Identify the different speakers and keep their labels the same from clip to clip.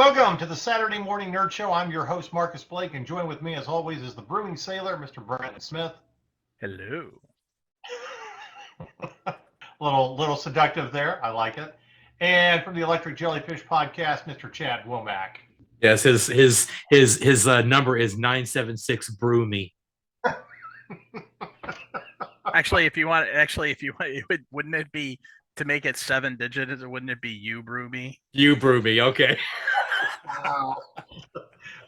Speaker 1: Welcome to the Saturday Morning Nerd Show. I'm your host, Marcus Blake, and join with me, as always, is the brewing sailor, Mr. Brandon Smith.
Speaker 2: Hello.
Speaker 1: little seductive there. I like it. And from the Electric Jellyfish Podcast, Mr. Chad Womack.
Speaker 3: Yes, his number is 976 brew me.
Speaker 2: Actually, if you want, wouldn't it be to make it 7 digits? Wouldn't it be you brew me?
Speaker 3: You brew me, okay.
Speaker 1: Wow.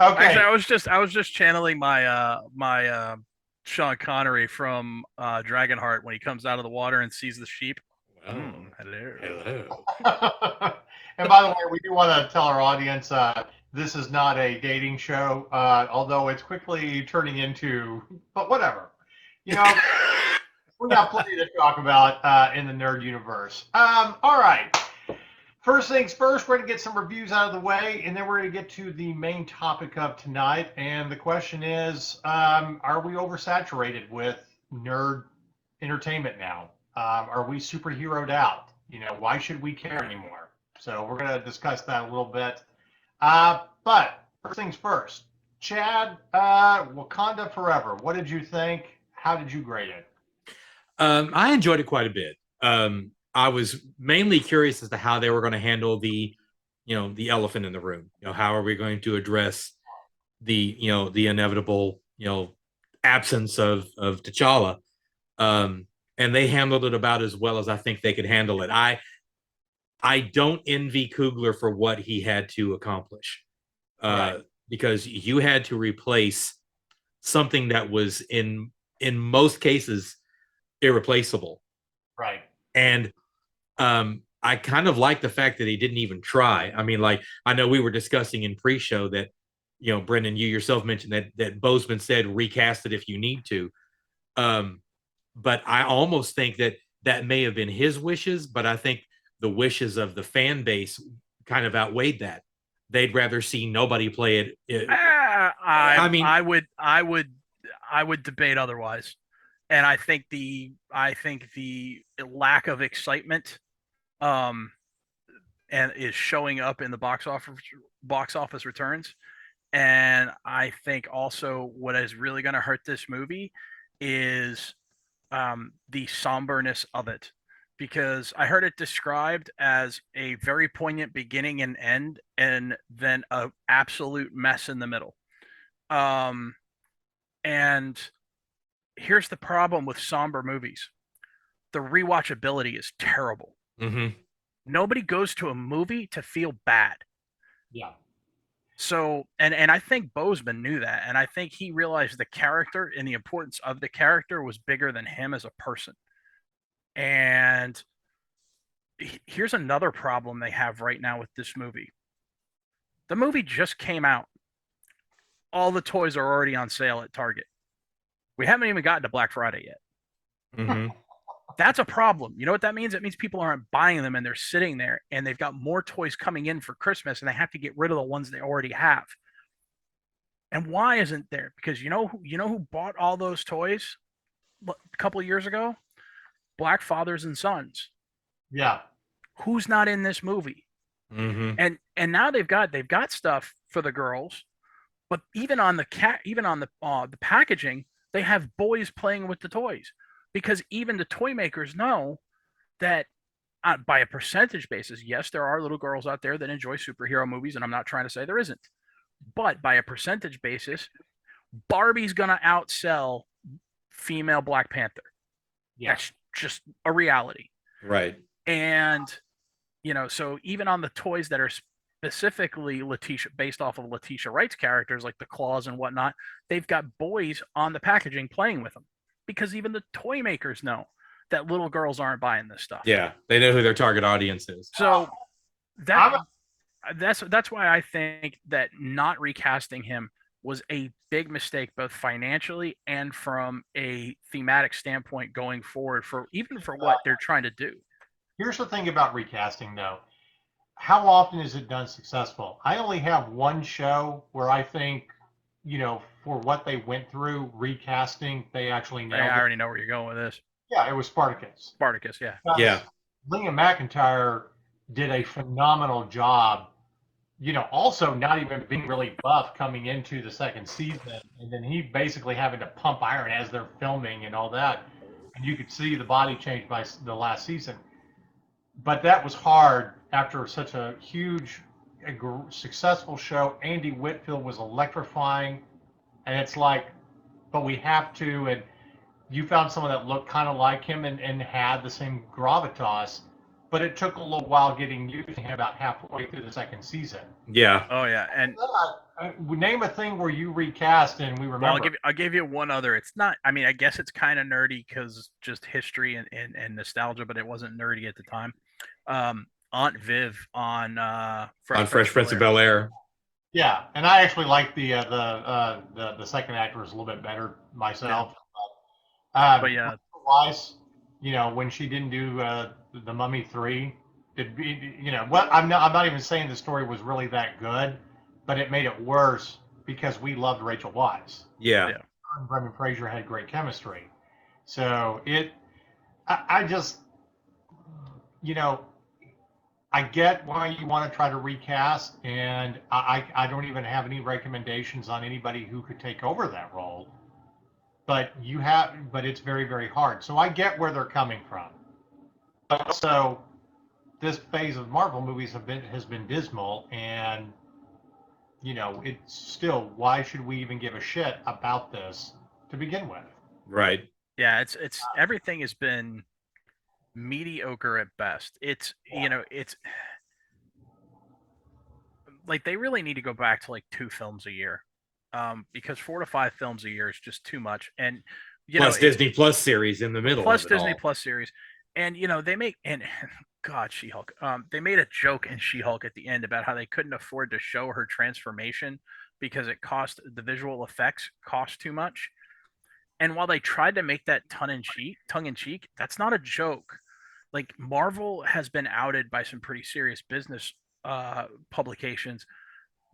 Speaker 1: Okay.
Speaker 2: Actually, I was just channeling my Sean Connery from Dragonheart when he comes out of the water and sees the sheep.
Speaker 3: Oh,
Speaker 1: hello. And by the way, we do want to tell our audience this is not a dating show, although it's quickly turning into, but whatever. You know, we got plenty to talk about in the nerd universe. All right. First things first, we're going to get some reviews out of the way, and then we're going to get to the main topic of tonight. And the question is, are we oversaturated with nerd entertainment now? Are we superheroed out? You know, why should we care anymore? So we're going to discuss that a little bit. But first things first, Chad, Wakanda Forever. What did you think? How did you grade it?
Speaker 3: I enjoyed it quite a bit. I was mainly curious as to how they were going to handle the elephant in the room. You know, how are we going to address the inevitable, absence of T'Challa? And they handled it about as well as I think they could handle it. I don't envy Coogler for what he had to accomplish,
Speaker 1: Right.
Speaker 3: Because you had to replace something that was in most cases irreplaceable.
Speaker 1: Right.
Speaker 3: And I kind of like the fact that he didn't even try. I mean, like, I know we were discussing in pre-show that, Brendan, you yourself mentioned that Boseman said recast it if you need to. But I almost think that may have been his wishes, but I think the wishes of the fan base kind of outweighed that. They'd rather see nobody play it.
Speaker 2: I would debate otherwise. And I think the lack of excitement and is showing up in the box office returns. And I think also what is really going to hurt this movie is the somberness of it, because I heard it described as a very poignant beginning and end, and then an absolute mess in the middle. And here's the problem with somber movies. The rewatchability is terrible.
Speaker 3: Mm-hmm.
Speaker 2: Nobody goes to a movie to feel bad.
Speaker 1: Yeah.
Speaker 2: So, and I think Boseman knew that. And I think he realized the character and the importance of the character was bigger than him as a person. And here's another problem they have right now with this movie. The movie just came out. All the toys are already on sale at Target. We haven't even gotten to Black Friday yet.
Speaker 3: Mm-hmm.
Speaker 2: That's a problem. You know what that means? It means people aren't buying them and they're sitting there and they've got more toys coming in for Christmas and they have to get rid of the ones they already have. And why isn't there? Because you know who bought all those toys a couple of years ago? Black fathers and sons.
Speaker 1: Yeah.
Speaker 2: Who's not in this movie?
Speaker 3: Mm-hmm.
Speaker 2: And now they've got stuff for the girls, but even on the packaging, they have boys playing with the toys, because even the toy makers know that by a percentage basis, yes, there are little girls out there that enjoy superhero movies, and I'm not trying to say there isn't, but by a percentage basis, Barbie's going to outsell female Black Panther.
Speaker 1: Yeah.
Speaker 2: That's just a reality.
Speaker 3: Right.
Speaker 2: And, so even on the toys that are specifically based off of Letitia Wright's characters, like the claws and whatnot, they've got boys on the packaging playing with them, because even the toy makers know that little girls aren't buying this stuff.
Speaker 3: Yeah, they know who their target audience is.
Speaker 2: So that's why I think that not recasting him was a big mistake, both financially and from a thematic standpoint going forward, for what they're trying to do.
Speaker 1: Here's the thing about recasting, though. How often is it done successful? I only have one show where I think, for what they went through recasting, they actually nailed it.
Speaker 2: I already know where you're going with this.
Speaker 1: Yeah, it was Spartacus.
Speaker 2: Yeah.
Speaker 3: Yeah.
Speaker 1: Liam McIntyre did a phenomenal job also not even being really buff coming into the second season, and then he basically having to pump iron as they're filming and all that, and you could see the body change by the last season. But that was hard after such a huge, successful show. Andy Whitfield was electrifying, and it's like, but we have to, and you found someone that looked kind of like him and had the same gravitas, but it took a little while getting used to him about halfway through the second season.
Speaker 3: Yeah.
Speaker 2: Oh yeah, and
Speaker 1: name a thing where you recast and we remember.
Speaker 2: Well, I'll give you one other. It's not. I mean, I guess it's kind of nerdy because just history and nostalgia, but it wasn't nerdy at the time. Aunt Viv on
Speaker 3: Fresh Prince of Bel-Air.
Speaker 1: Yeah, and I actually like the second actor was a little bit better myself.
Speaker 2: Yeah. But yeah,
Speaker 1: Wise, when she didn't do the Mummy 3, I'm not even saying the story was really that good, but it made it worse because we loved Rachel Weisz.
Speaker 3: Yeah.
Speaker 1: Her and Brendan Fraser had great chemistry. So I just, I get why you want to try to recast, and I don't even have any recommendations on anybody who could take over that role. But it's very, very hard. So I get where they're coming from. But so this phase of Marvel movies has been dismal, and it's still, why should we even give a shit about this to begin with?
Speaker 3: Right.
Speaker 2: Yeah, it's everything has been mediocre at best. It's it's like they really need to go back to like 2 films a year. Because 4 to 5 films a year is just too much. And
Speaker 3: plus Disney Plus series in the middle.
Speaker 2: Plus Disney Plus series. And they make, and God, She-Hulk. They made a joke in She-Hulk at the end about how they couldn't afford to show her transformation because the visual effects cost too much. And while they tried to make that tongue in cheek, that's not a joke. Like, Marvel has been outed by some pretty serious business publications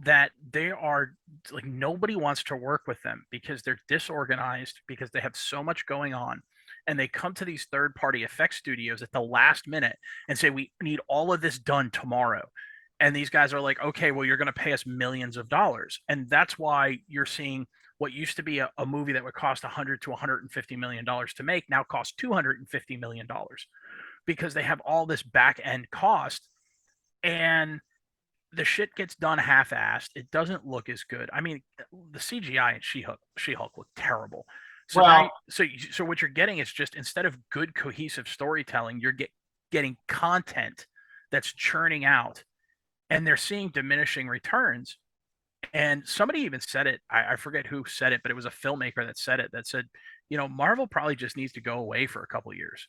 Speaker 2: that they are like, nobody wants to work with them because they're disorganized, because they have so much going on, and they come to these third-party effects studios at the last minute and say, we need all of this done tomorrow. And these guys are like, okay, well, you're going to pay us millions of dollars. And that's why you're seeing what used to be a movie that would cost $100 to $150 million to make now costs $250 million, because they have all this back end cost, and the shit gets done half-assed. It doesn't look as good. I mean, the CGI in She-Hulk looked terrible. So so what you're getting is just, instead of good cohesive storytelling, you're getting content that's churning out, and they're seeing diminishing returns. And somebody even said it. I forget who said it, but it was a filmmaker that said it. That said, Marvel probably just needs to go away for a couple of years,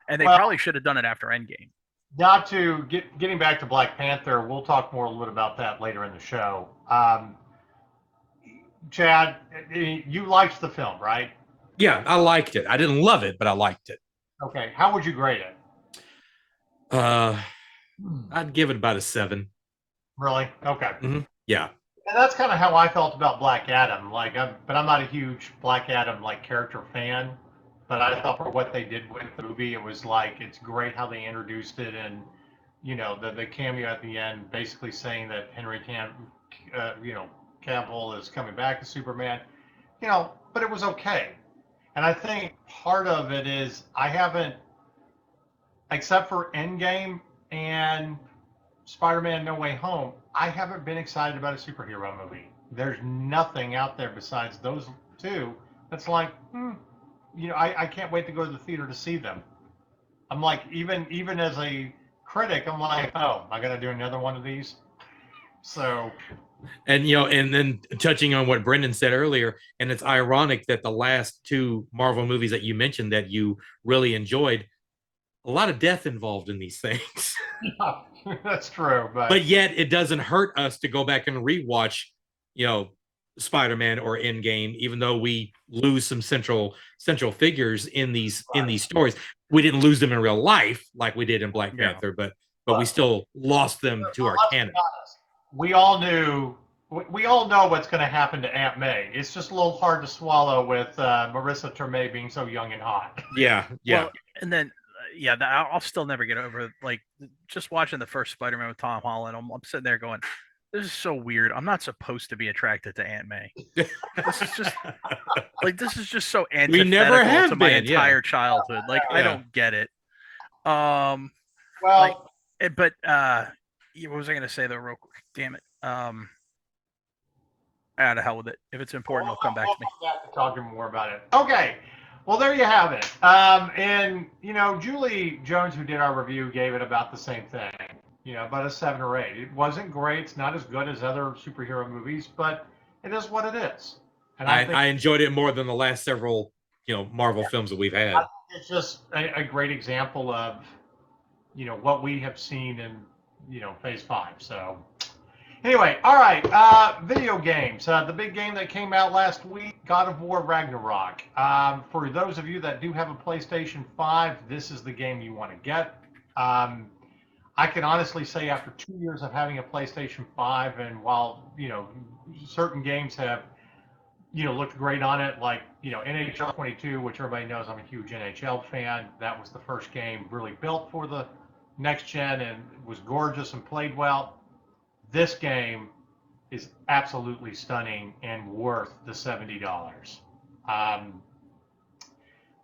Speaker 2: and they probably should have done it after Endgame.
Speaker 1: Not to getting back to Black Panther, we'll talk more a little bit about that later in the show. Chad, you liked the film, right?
Speaker 3: Yeah, I liked it. I didn't love it, but I liked it.
Speaker 1: Okay, how would you grade it?
Speaker 3: I'd give it about a 7.
Speaker 1: Really? Okay.
Speaker 3: Mm-hmm. Yeah.
Speaker 1: And that's kind of how I felt about Black Adam. But I'm not a huge Black Adam character fan. But I thought for what they did with the movie, it was it's great how they introduced it, and the cameo at the end, basically saying that Henry Cavill is coming back as Superman. But it was okay. And I think part of it is I haven't, except for Endgame and Spider-Man No Way Home, I haven't been excited about a superhero movie. There's nothing out there besides those two that's like, I can't wait to go to the theater to see them. I'm like, even as a critic, I'm like, oh, I got to do another one of these. So,
Speaker 3: and and then touching on what Brendan said earlier, and it's ironic that the last 2 Marvel movies that you mentioned that you really enjoyed, a lot of death involved in these things.
Speaker 1: Yeah, that's true,
Speaker 3: but yet it doesn't hurt us to go back and rewatch, Spider-Man or Endgame, even though we lose some central figures in these stories. We didn't lose them in real life like we did in Black Panther, but we still lost them to our canon.
Speaker 1: We all know what's going to happen to Aunt May. It's just a little hard to swallow with Marissa Tomei being so young and hot.
Speaker 3: Yeah.
Speaker 2: Well, and then I'll still never get over just watching the first Spider-Man with Tom Holland. I'm sitting there going, this is so weird. I'm not supposed to be attracted to Aunt May. This is just this is just so antithetical
Speaker 3: never have
Speaker 2: to my
Speaker 3: been, yeah.
Speaker 2: entire childhood. Like I
Speaker 3: Yeah.
Speaker 2: don't get it.
Speaker 1: Well,
Speaker 2: But what was I gonna say though, real quick? Damn it. To hell with it. If it's important, it'll come back to me.
Speaker 1: We'll come back to talking more about it. Okay. Well, there you have it. And Julie Jones, who did our review, gave it about the same thing. About a 7 or 8. It wasn't great. It's not as good as other superhero movies, but it is what it is. And
Speaker 3: I enjoyed it more than the last several, Marvel films that we've had.
Speaker 1: It's just a great example of, what we have seen in, Phase 5. So, anyway, all right. Video games. The big game that came out last week, God of War Ragnarok. For those of you that do have a PlayStation 5, this is the game you want to get. I can honestly say after 2 years of having a PlayStation 5, and while, certain games have, looked great on it, like, NHL 22, which everybody knows I'm a huge NHL fan. That was the first game really built for the next gen and was gorgeous and played well. This game is absolutely stunning and worth the $70.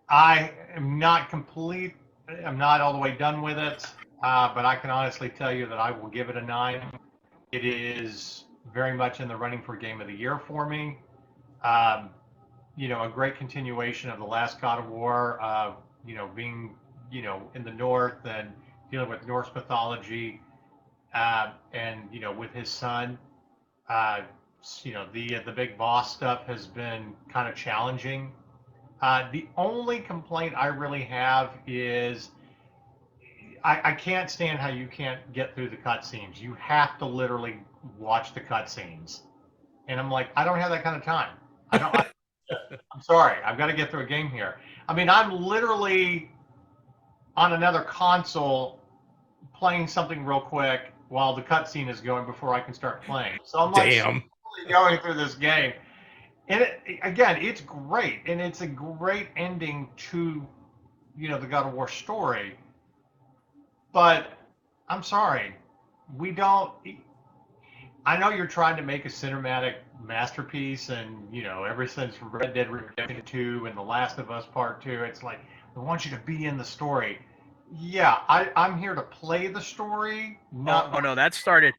Speaker 1: I am not complete. I'm not all the way done with it. But I can honestly tell you that I will give it a 9. It is very much in the running for Game of the Year for me. A great continuation of the last God of War, being, in the North and dealing with Norse mythology, and, with his son. The big boss stuff has been kind of challenging. The only complaint I really have is I can't stand how you can't get through the cutscenes. You have to literally watch the cutscenes, and I'm like, I don't have that kind of time. I'm sorry, I've got to get through a game here. I mean, I'm literally on another console playing something real quick while the cutscene is going before I can start playing. So I'm like, going through this game, and it's great, and it's a great ending to, the God of War story. But I'm sorry, we don't. I know you're trying to make a cinematic masterpiece, and ever since Red Dead Redemption 2 and The Last of Us Part 2, it's like we want you to be in the story. Yeah, I'm here to play the story.
Speaker 2: No, that started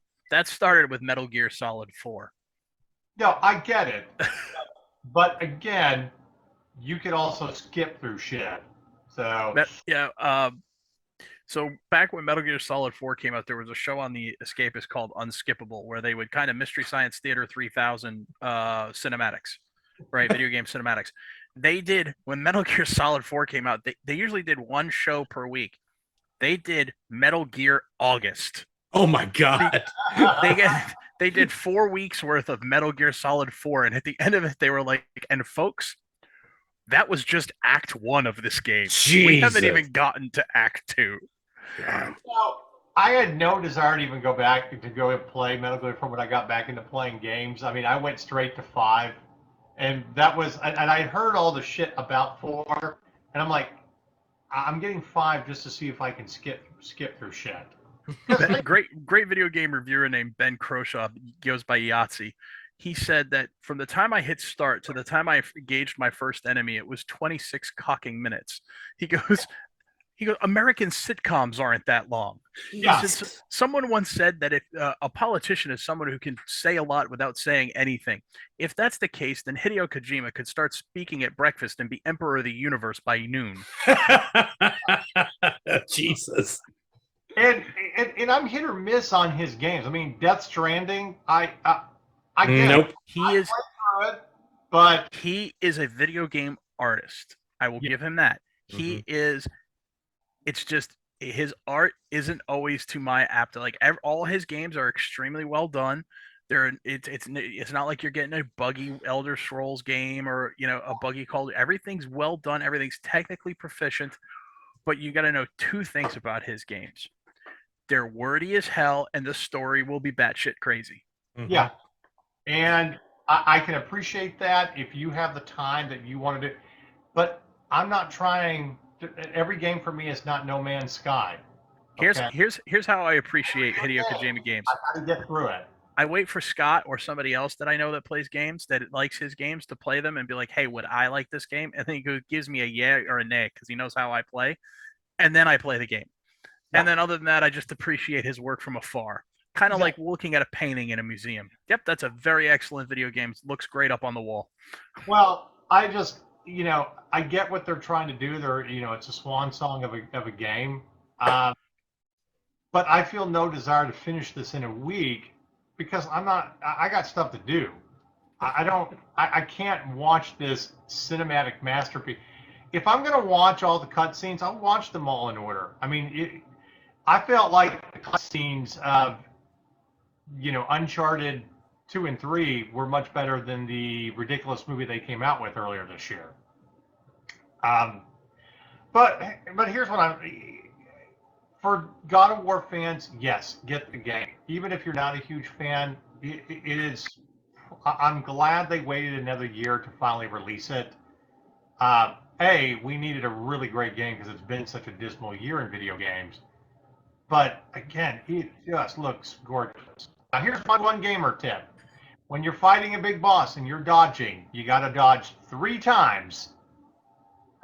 Speaker 2: with Metal Gear Solid 4.
Speaker 1: No, I get it, but again, you could also skip through shit. So
Speaker 2: So back when Metal Gear Solid 4 came out, there was a show on the Escapist called Unskippable, where they would kind of Mystery Science Theater 3000 cinematics, right? Video game cinematics. They did, when Metal Gear Solid 4 came out, they usually did one show per week. They did Metal Gear August.
Speaker 3: Oh my God.
Speaker 2: They did 4 weeks worth of Metal Gear Solid 4. And at the end of it, they were like, and folks, that was just Act 1 of this game.
Speaker 3: Jesus.
Speaker 2: We haven't even gotten to Act 2.
Speaker 1: Well, I had no desire to even go back to go and play Metal Gear from when I got back into playing games. I mean, I went straight to 5, and that was, and I heard all the shit about 4, and I'm like, I'm getting 5 just to see if I can skip through shit.
Speaker 2: Great video game reviewer named Ben Croshaw, goes by Yahtzee. He said that from the time I hit start to the time I engaged my first enemy, it was 26 cocking minutes. He goes, American sitcoms aren't that long.
Speaker 1: Yes.
Speaker 2: Someone once said that if a politician is someone who can say a lot without saying anything. If that's the case, then Hideo Kojima could start speaking at breakfast and be emperor of the universe by noon.
Speaker 3: Jesus.
Speaker 1: And I'm hit or miss on his games. I mean, Death Stranding, I get
Speaker 3: nope.
Speaker 1: it. But
Speaker 2: he is a video game artist. I will give him that. He is. It's just his art isn't always to my apt. Like all his games are extremely well done. It's not like you're getting a buggy Elder Scrolls game or a buggy Call. Everything's well done. Everything's technically proficient. But you got to know 2 things about his games. They're wordy as hell, and the story will be batshit crazy.
Speaker 3: Mm-hmm.
Speaker 1: Yeah, and I can appreciate that if you have the time that you want to do. But I'm not trying. Every game for me is not No Man's Sky.
Speaker 2: Okay? Here's how I appreciate Hideo Kojima games.
Speaker 1: I got to get through it.
Speaker 2: I wait for Scott or somebody else that I know that plays games, that likes his games, to play them and be like, hey, would I like this game? And then he gives me a yeah or a nay because he knows how I play. And then I play the game.
Speaker 1: Yeah.
Speaker 2: And then other than that, I just appreciate his work from afar. Kind of like looking at a painting in a museum. Yep, that's a very excellent video game. Looks great up on the wall.
Speaker 1: Well, I just, I get what they're trying to do. It's a swan song of a game. But I feel no desire to finish this in a week because I got stuff to do. I can't watch this cinematic masterpiece. If I'm going to watch all the cutscenes, I'll watch them all in order. I mean, I felt like the cutscenes of, Uncharted 2 and 3 were much better than the ridiculous movie they came out with earlier this year. But here's what for God of War fans, yes, get the game. Even if you're not a huge fan, it is. I'm glad they waited another year to finally release it. We needed a really great game because it's been such a dismal year in video games. But again, it just looks gorgeous. Now, here's my one gamer tip. When you're fighting a big boss and you're dodging, you got to dodge 3 times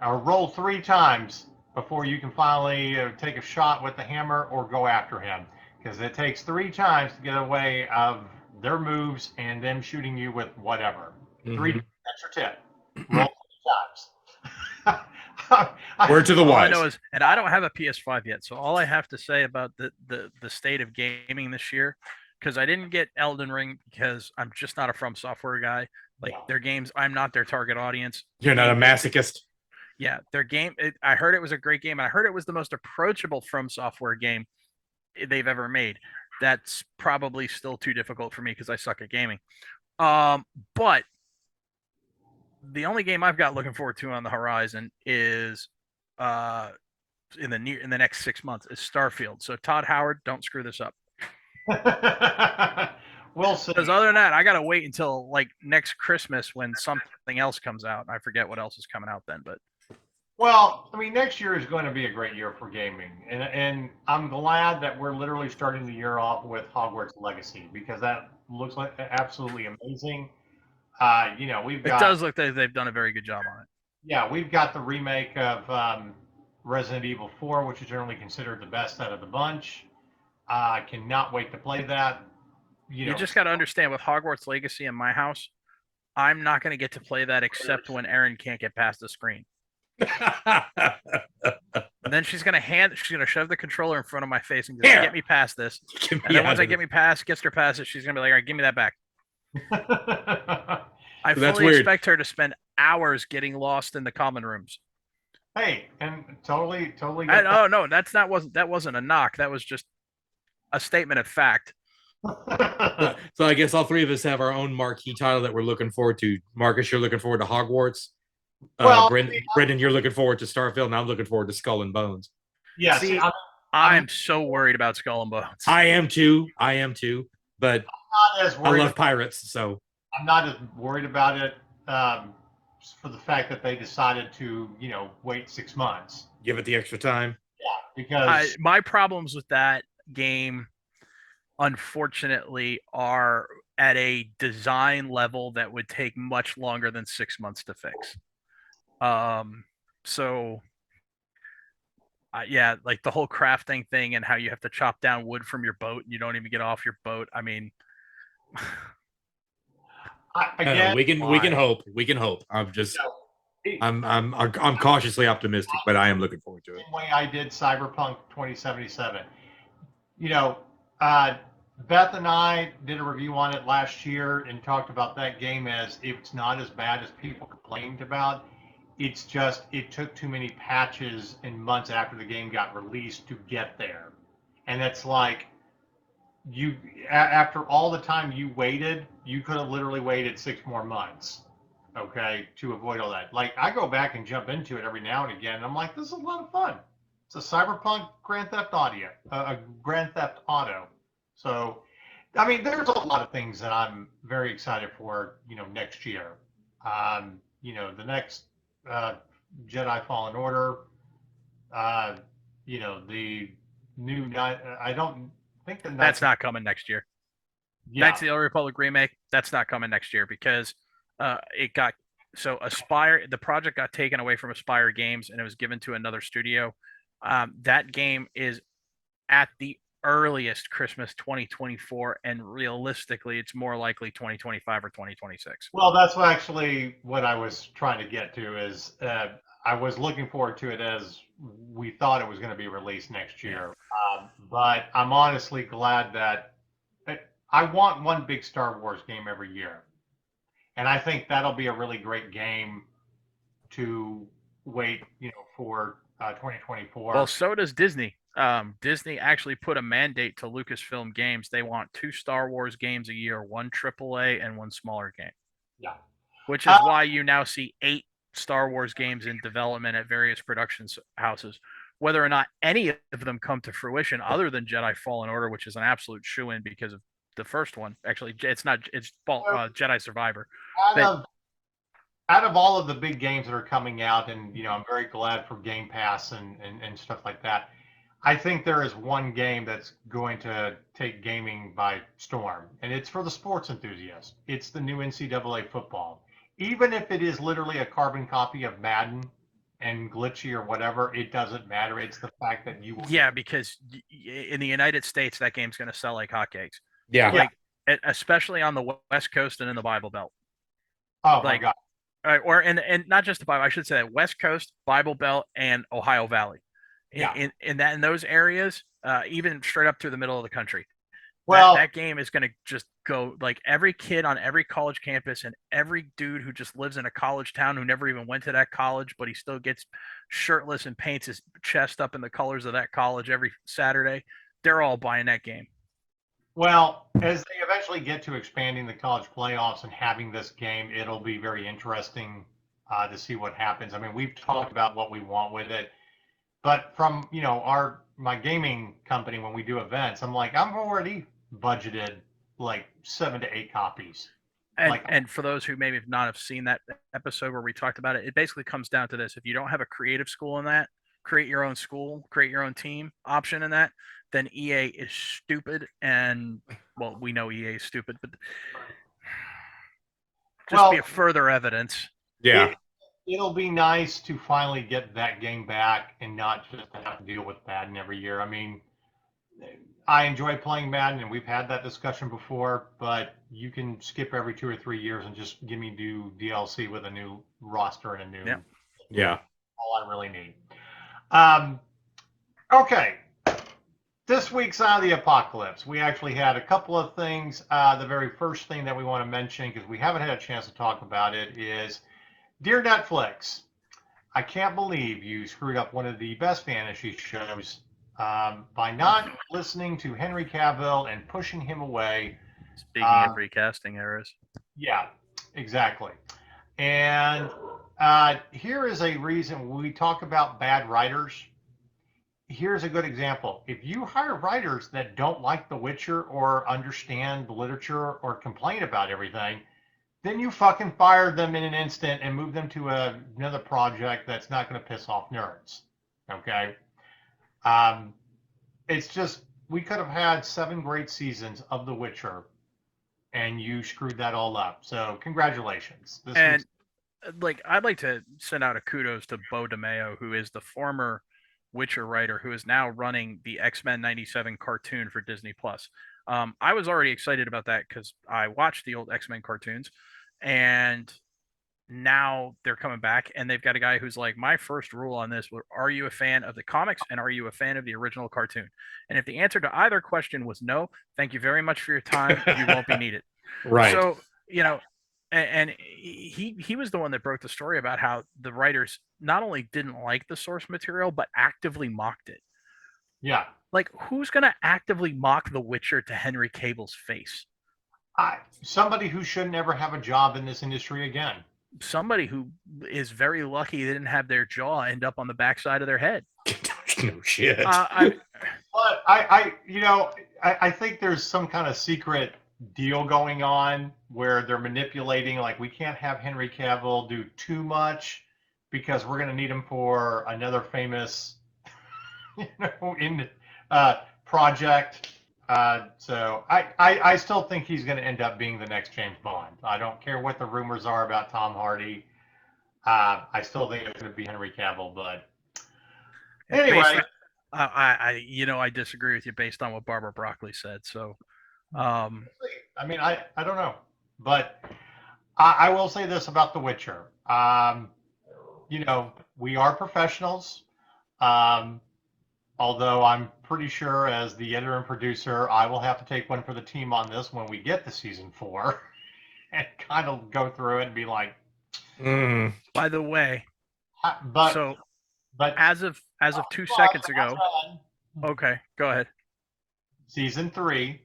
Speaker 1: or roll 3 times before you can finally take a shot with the hammer or go after him. Because it takes 3 times to get away of their moves and them shooting you with whatever. 3, that's your tip. Roll 3 times.
Speaker 3: Word to the wise.
Speaker 2: All I know is, and I don't have a PS5 yet, so all I have to say about the state of gaming this year, because I didn't get Elden Ring because I'm just not a From Software guy. Like their games, I'm not their target audience.
Speaker 3: You're not a masochist.
Speaker 2: Yeah, their game. I heard it was a great game, and I heard it was the most approachable From Software game they've ever made. That's probably still too difficult for me because I suck at gaming. But the only game I've got looking forward to on the horizon is in the next 6 months is Starfield. So Todd Howard, don't screw this up.
Speaker 1: We'll see.
Speaker 2: Because other than that, I gotta wait until like next Christmas when something else comes out. I forget what else is coming out then, but
Speaker 1: well, I mean, next year is going to be a great year for gaming, and I'm glad that we're literally starting the year off with Hogwarts Legacy because that looks like absolutely amazing. We've got.
Speaker 2: It does look like they've done a very good job on it.
Speaker 1: Yeah, we've got the remake of Resident Evil 4, which is generally considered the best out of the bunch. I cannot wait to play that.
Speaker 2: You just got to understand with Hogwarts Legacy in my house, I'm not going to get to play that except when Erin can't get past the screen. And then she's gonna shove the controller in front of my face and just get me past this. And then once I gets her past it, she's gonna be like, all right, give me that back. I fully expect her to spend hours getting lost in the common rooms.
Speaker 1: Hey, and totally.
Speaker 2: No, that wasn't a knock. That was just a statement of fact.
Speaker 3: So I guess all 3 of us have our own marquee title that we're looking forward to. Marcus, you're looking forward to Hogwarts. Brendan, you're looking forward to Starfield, and I'm looking forward to Skull and Bones.
Speaker 1: Yeah,
Speaker 2: see, I'm so worried about Skull and Bones.
Speaker 3: I am too. But I love pirates, so
Speaker 1: I'm not as worried about it for the fact that they decided to, wait 6 months.
Speaker 3: Give it the extra time.
Speaker 1: Yeah, because
Speaker 2: my problems with that game, unfortunately, are at a design level that would take much longer than 6 months to fix. Like the whole crafting thing and how you have to chop down wood from your boat and you don't even get off your boat. I mean,
Speaker 3: we can hope. I'm cautiously optimistic, but I am looking forward to it.
Speaker 1: Same way I did Cyberpunk 2077. Beth and I did a review on it last year and talked about that game as it's not as bad as people complained about. It's just it took too many patches and months after the game got released to get there. And it's like after all the time you waited, you could have literally waited 6 more months, okay, to avoid all that. Like I go back and jump into it every now and again, and I'm like, this is a lot of fun. It's a Cyberpunk Grand Theft Auto. So, I mean, there's a lot of things that I'm very excited for, next year. The next Jedi Fallen Order, the new night. I don't think
Speaker 2: that's not coming next year.
Speaker 1: Yeah.
Speaker 2: Knights of the Old Republic remake, that's not coming next year because it got Aspire. The project got taken away from Aspire Games and it was given to another studio. That game is at the earliest Christmas 2024, and realistically, it's more likely 2025 or 2026.
Speaker 1: Well, that's actually what I was trying to get to is I was looking forward to it as we thought it was going to be released next year. But I'm honestly glad that I want one big Star Wars game every year. And I think that'll be a really great game to wait, for 2024.
Speaker 2: Well, so does Disney. Disney actually put a mandate to Lucasfilm Games. They want 2 Star Wars games a year, 1 AAA and 1 smaller game.
Speaker 1: Yeah.
Speaker 2: Which is why you now see 8 Star Wars games in development at various production houses. Whether or not any of them come to fruition, other than Jedi Fallen Order, which is an absolute shoo-in because of the first one. Actually, it's not. It's Jedi Survivor.
Speaker 1: Out of all of the big games that are coming out, and I'm very glad for Game Pass and stuff like that. I think there is one game that's going to take gaming by storm, and it's for the sports enthusiast. It's the new NCAA football. Even if it is literally a carbon copy of Madden and glitchy or whatever, it doesn't matter. It's the fact that you will.
Speaker 2: Yeah, because in the United States, that game's going to sell like hotcakes.
Speaker 3: Yeah.
Speaker 2: Like, especially on the West Coast and in the Bible Belt.
Speaker 1: Oh, my God.
Speaker 2: Or and not just the Bible, I should say West Coast, Bible Belt, and Ohio Valley. In those areas, even straight up through the middle of the country. Well, that game is going to just go like every kid on every college campus and every dude who just lives in a college town who never even went to that college, but he still gets shirtless and paints his chest up in the colors of that college every Saturday. They're all buying that game.
Speaker 1: Well, as they eventually get to expanding the college playoffs and having this game, it'll be very interesting to see what happens. I mean, we've talked about what we want with it, but from my gaming company, when we do events, I'm like, I'm already budgeted like 7 to 8 copies.
Speaker 2: And for those who maybe not have seen that episode where we talked about it, it basically comes down to this: if you don't have a creative school in that, create your own school, create your own team option in that, then EA is stupid. And well, we know EA is stupid, but just be a further evidence.
Speaker 3: Yeah.
Speaker 1: It'll be nice to finally get that game back and not just have to deal with Madden every year. I mean, I enjoy playing Madden, and we've had that discussion before, but you can skip every 2 or 3 years and just give me new DLC with a new roster and a new.
Speaker 3: Yeah.
Speaker 1: All I really need. Okay. This week's On the Apocalypse, we actually had a couple of things. The very first thing that we want to mention, because we haven't had a chance to talk about it, is Dear Netflix, I can't believe you screwed up one of the best fantasy shows by not listening to Henry Cavill and pushing him away.
Speaker 2: Speaking of recasting errors.
Speaker 1: Yeah, exactly. And here is a reason we talk about bad writers. Here's a good example. If you hire writers that don't like The Witcher or understand the literature or complain about everything, then you fucking fire them in an instant and move them to another project that's not going to piss off nerds. Okay? It's just, we could have had 7 great seasons of The Witcher, and you screwed that all up. So congratulations.
Speaker 2: I'd like to send out a kudos to Bo DeMeo, who is the former Witcher writer who is now running the X-Men 97 cartoon for Disney Plus. I was already excited about that because I watched the old X-Men cartoons, and now they're coming back, and they've got a guy who's like, my first rule on this was, are you a fan of the comics and are you a fan of the original cartoon? And if the answer to either question was no, thank you very much for your time. You won't be needed.
Speaker 3: Right.
Speaker 2: So, and he was the one that broke the story about how the writers not only didn't like the source material, but actively mocked it.
Speaker 1: Yeah.
Speaker 2: Like, who's going to actively mock The Witcher to Henry Cavill's face?
Speaker 1: Somebody who should never have a job in this industry again.
Speaker 2: Somebody who is very lucky they didn't have their jaw end up on the backside of their head.
Speaker 3: No shit.
Speaker 1: But I think there's some kind of secret deal going on where they're manipulating, like, we can't have Henry Cavill do too much because we're going to need him for another famous project. So I still think he's going to end up being the next James Bond. I don't care what the rumors are about Tom Hardy. I still think it's going to be Henry Cavill. But anyway,
Speaker 2: I disagree with you based on what Barbara Broccoli said. So,
Speaker 1: I mean, I don't know, but I will say this about The Witcher. We are professionals. Although I'm pretty sure, as the editor and producer, I will have to take one for the team on this when we get to season 4 and kind of go through it and be like.
Speaker 2: By the way,
Speaker 1: but
Speaker 2: as of 2 seconds ago, okay, go ahead.
Speaker 1: Season 3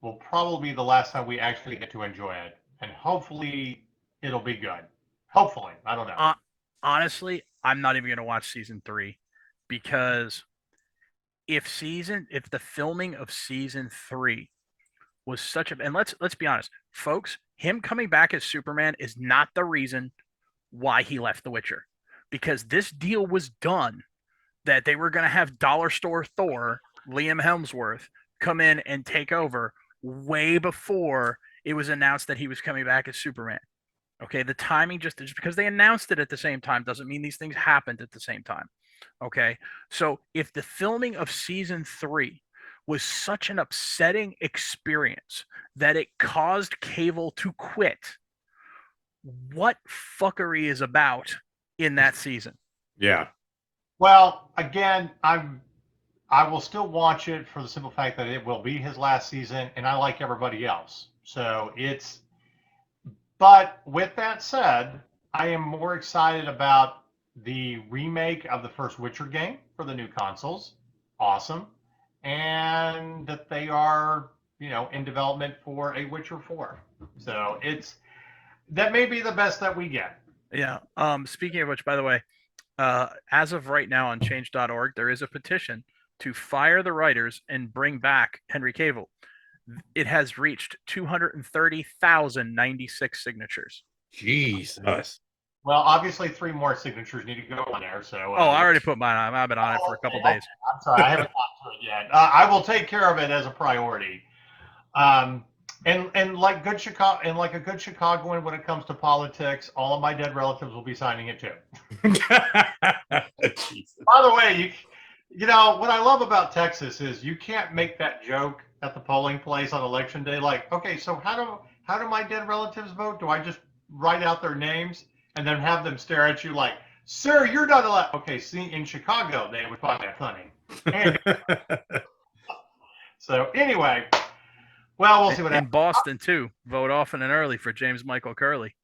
Speaker 1: will probably be the last time we actually get to enjoy it, and hopefully it'll be good. Hopefully, I don't know.
Speaker 2: Honestly, I'm not even going to watch season 3 because if the filming of season 3 was such a, and let's be honest, folks, him coming back as Superman is not the reason why he left The Witcher, because this deal was done that they were going to have dollar store Thor, Liam Hemsworth, come in and take over way before it was announced that he was coming back as Superman. Okay, the timing just because they announced it at the same time doesn't mean these things happened at the same time. Okay, so if the filming of season 3 was such an upsetting experience that it caused Cavill to quit, what fuckery is about in that season?
Speaker 3: Yeah.
Speaker 1: Well, again, I will still watch it for the simple fact that it will be his last season, and I like everybody else. So it's. But with that said, I am more excited about the remake of the first Witcher game for the new consoles. Awesome. And that they are, in development for a Witcher 4. So that may be the best that we get.
Speaker 2: Yeah. Speaking of which, by the way, as of right now on change.org, there is a petition to fire the writers and bring back Henry Cavill. It has reached 230,096 signatures.
Speaker 3: Jesus.
Speaker 1: Well, obviously 3 more signatures need to go on there. So.
Speaker 2: I already put mine on. I've been on it for a couple days.
Speaker 1: I'm sorry, I haven't gotten to it yet. I will take care of it as a priority. And like a good Chicagoan, when it comes to politics, all of my dead relatives will be signing it too. By the way, what I love about Texas is you can't make that joke at the polling place on election day. Like, okay, so how do my dead relatives vote? Do I just write out their names and then have them stare at you like, sir, you're not allowed? Okay, see, in Chicago, they would find that funny. So anyway, well, we'll see what happens.
Speaker 2: In Boston too, vote often and early for James Michael Curley.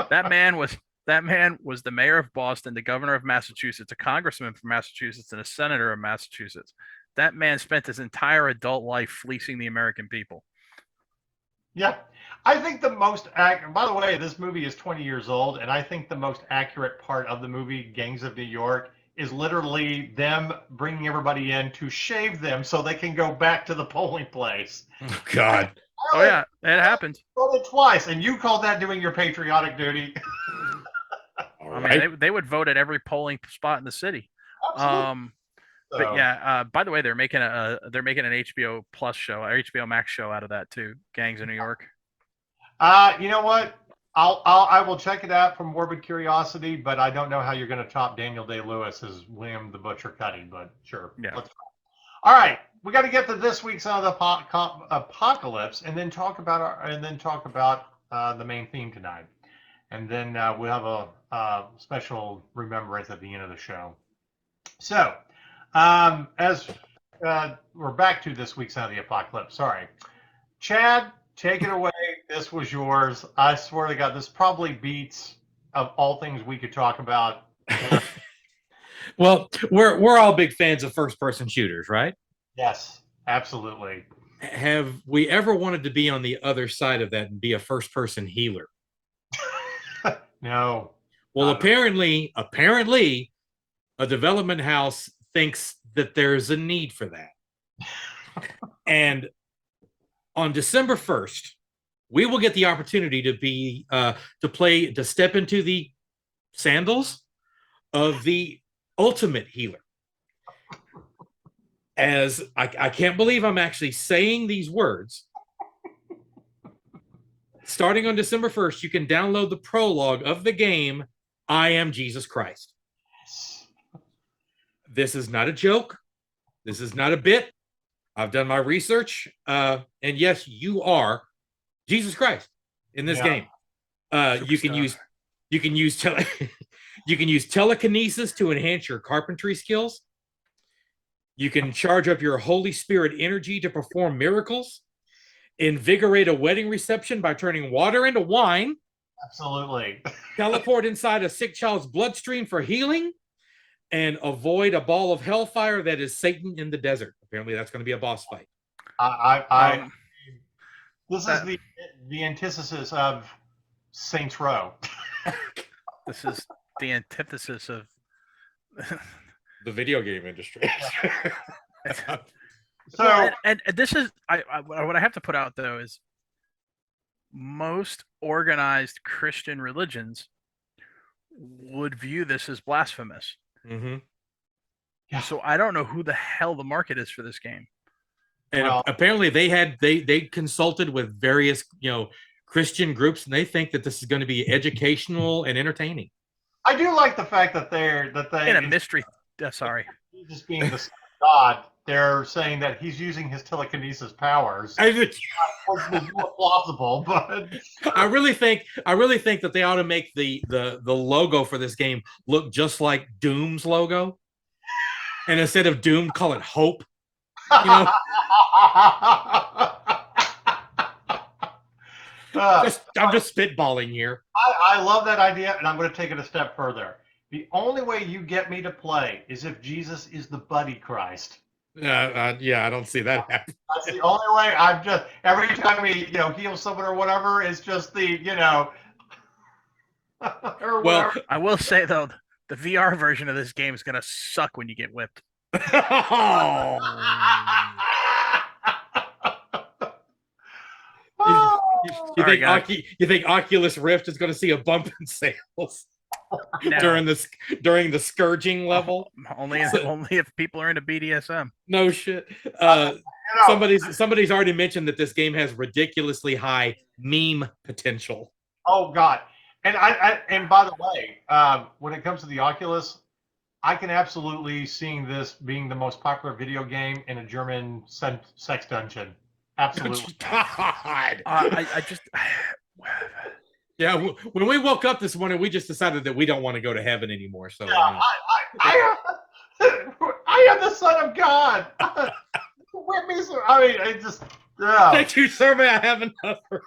Speaker 2: That man was the mayor of Boston, the governor of Massachusetts, a congressman from Massachusetts, and a senator of Massachusetts. That man spent his entire adult life fleecing the American people.
Speaker 1: Yeah. I think the most by the way, this movie is 20 years old, and I think the most accurate part of the movie, Gangs of New York, is literally them bringing everybody in to shave them so they can go back to the polling place.
Speaker 3: Oh, God.
Speaker 2: Oh, yeah, it happened.
Speaker 1: Voted twice, and you call that doing your patriotic duty.
Speaker 2: I mean, they would vote at every polling spot in the city.
Speaker 1: Absolutely.
Speaker 2: But yeah, by the way, they're making an HBO Plus show, or HBO Max show out of that too. Gangs of New York.
Speaker 1: You know what? I will check it out from morbid curiosity, but I don't know how you're going to top Daniel Day-Lewis as William the Butcher Cuddy. But sure.
Speaker 2: Yeah.
Speaker 1: Let's go. All right, we got to get to this week's of the apocalypse, and then talk about the main theme tonight, and then we'll have a special remembrance at the end of the show. So. As we're back to this week's of the apocalypse. Sorry, Chad, take it away. This was yours. I swear to God, this probably beats of all things we could talk about.
Speaker 3: Well, we're all big fans of first-person shooters, right?
Speaker 1: Yes, absolutely.
Speaker 3: Have we ever wanted to be on the other side of that and be a first-person healer?
Speaker 1: No.
Speaker 3: Well, apparently, a development house thinks that there's a need for that. And on December 1st, we will get the opportunity to step into the sandals of the ultimate healer. as I can't believe I'm actually saying these words. Starting on December 1st, you can download the prologue of the game, I Am Jesus Christ. This is not a joke. This is not a bit. I've done my research. And yes, you are Jesus Christ in this game. You can use you can use telekinesis to enhance your carpentry skills. You can charge up your Holy Spirit energy to perform miracles. Invigorate a wedding reception by turning water into wine.
Speaker 1: Absolutely.
Speaker 3: Teleport inside a sick child's bloodstream for healing. And avoid a ball of hellfire that is Satan in the desert. Apparently, that's going to be a boss fight.
Speaker 1: This is the antithesis of Saints Row.
Speaker 2: This is the antithesis of
Speaker 3: the video game industry.
Speaker 2: So, and this is what I have to put out though is most organized Christian religions would view this as blasphemous.
Speaker 3: Mm-hmm.
Speaker 2: Yeah. So I don't know who the hell the market is for this game.
Speaker 3: And apparently they consulted with various Christian groups, and they think that this is going to be educational and entertaining.
Speaker 1: I do like the fact that they
Speaker 2: in a mystery. Sorry,
Speaker 1: Jesus being the Son of God, they're saying that he's using his telekinesis powers. It's more plausible, but
Speaker 3: I really think that they ought to make the logo for this game look just like Doom's logo, and instead of Doom, call it Hope. I'm just spitballing here.
Speaker 1: I love that idea, and I'm going to take it a step further. The only way you get me to play is if Jesus is the buddy Christ.
Speaker 3: Yeah, I don't see that happen.
Speaker 1: That's the only way. I'm just every time he heals someone or whatever, it's just the or
Speaker 2: well, I will say though, the VR version of this game is gonna suck when you get whipped.
Speaker 3: You think Oculus Rift is going to see a bump in sales during the scourging level?
Speaker 2: Only if people are into BDSM.
Speaker 3: No shit. Somebody's already mentioned that this game has ridiculously high meme potential.
Speaker 1: Oh God! And and by the way, when it comes to the Oculus, I can absolutely see this being the most popular video game in a German sex dungeon. Absolutely.
Speaker 3: God.
Speaker 2: I just.
Speaker 3: Yeah, when we woke up this morning, we just decided that we don't want to go to heaven anymore. So
Speaker 1: yeah, I am the Son of God. Whip me, sir. I mean, I just. Yeah.
Speaker 3: Thank you, sir. May I have another?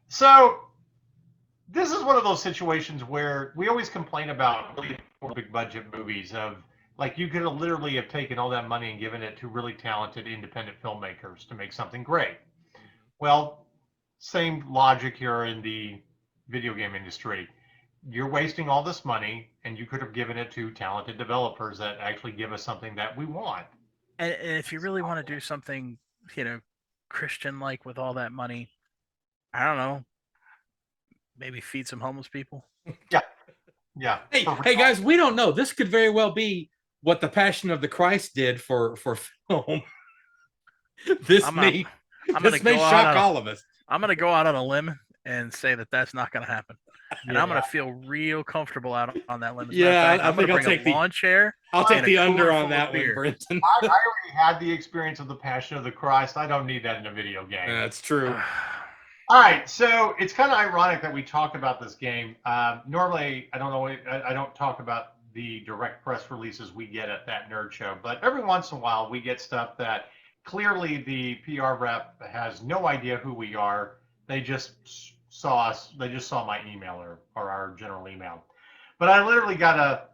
Speaker 1: So this is one of those situations where we always complain about really big budget movies of like you could literally have taken all that money and given it to really talented independent filmmakers to make something great. Well, same logic here in the video game industry. You're wasting all this money and you could have given it to talented developers that actually give us something that we want.
Speaker 2: And if you really want to do something, Christian-like with all that money, I don't know, maybe feed some homeless people.
Speaker 1: Yeah.
Speaker 3: Hey guys, we don't know. This could very well be what the Passion of the Christ did for film. This may shock all of us.
Speaker 2: I'm going to go out on a limb and say that that's not going to happen. And I'm going to feel real comfortable out on that limb.
Speaker 3: I think I'll take
Speaker 2: the lawn chair.
Speaker 3: I'll take the under on that one, Brenton.
Speaker 1: I already had the experience of the Passion of the Christ. I don't need that in a video game.
Speaker 3: That's true.
Speaker 1: All right, so it's kind of ironic that we talk about this game. Normally, I don't talk about the direct press releases we get at That Nerd Show, but every once in a while we get stuff that clearly the PR rep has no idea who we are. They just saw us. They just saw my email or our general email. But I literally got a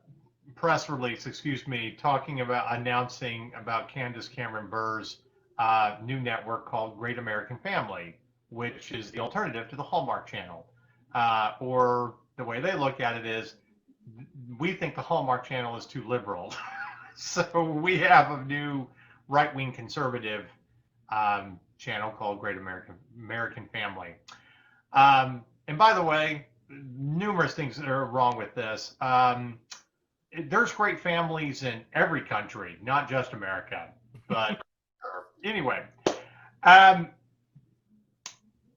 Speaker 1: press release, announcing about Candace Cameron Burr's new network called Great American Family, which is the alternative to the Hallmark Channel. Or the way they look at it is, we think the Hallmark Channel is too liberal. So we have a new right-wing conservative channel called Great American Family. And by the way, numerous things that are wrong with this. there's great families in every country, not just America. But anyway, um,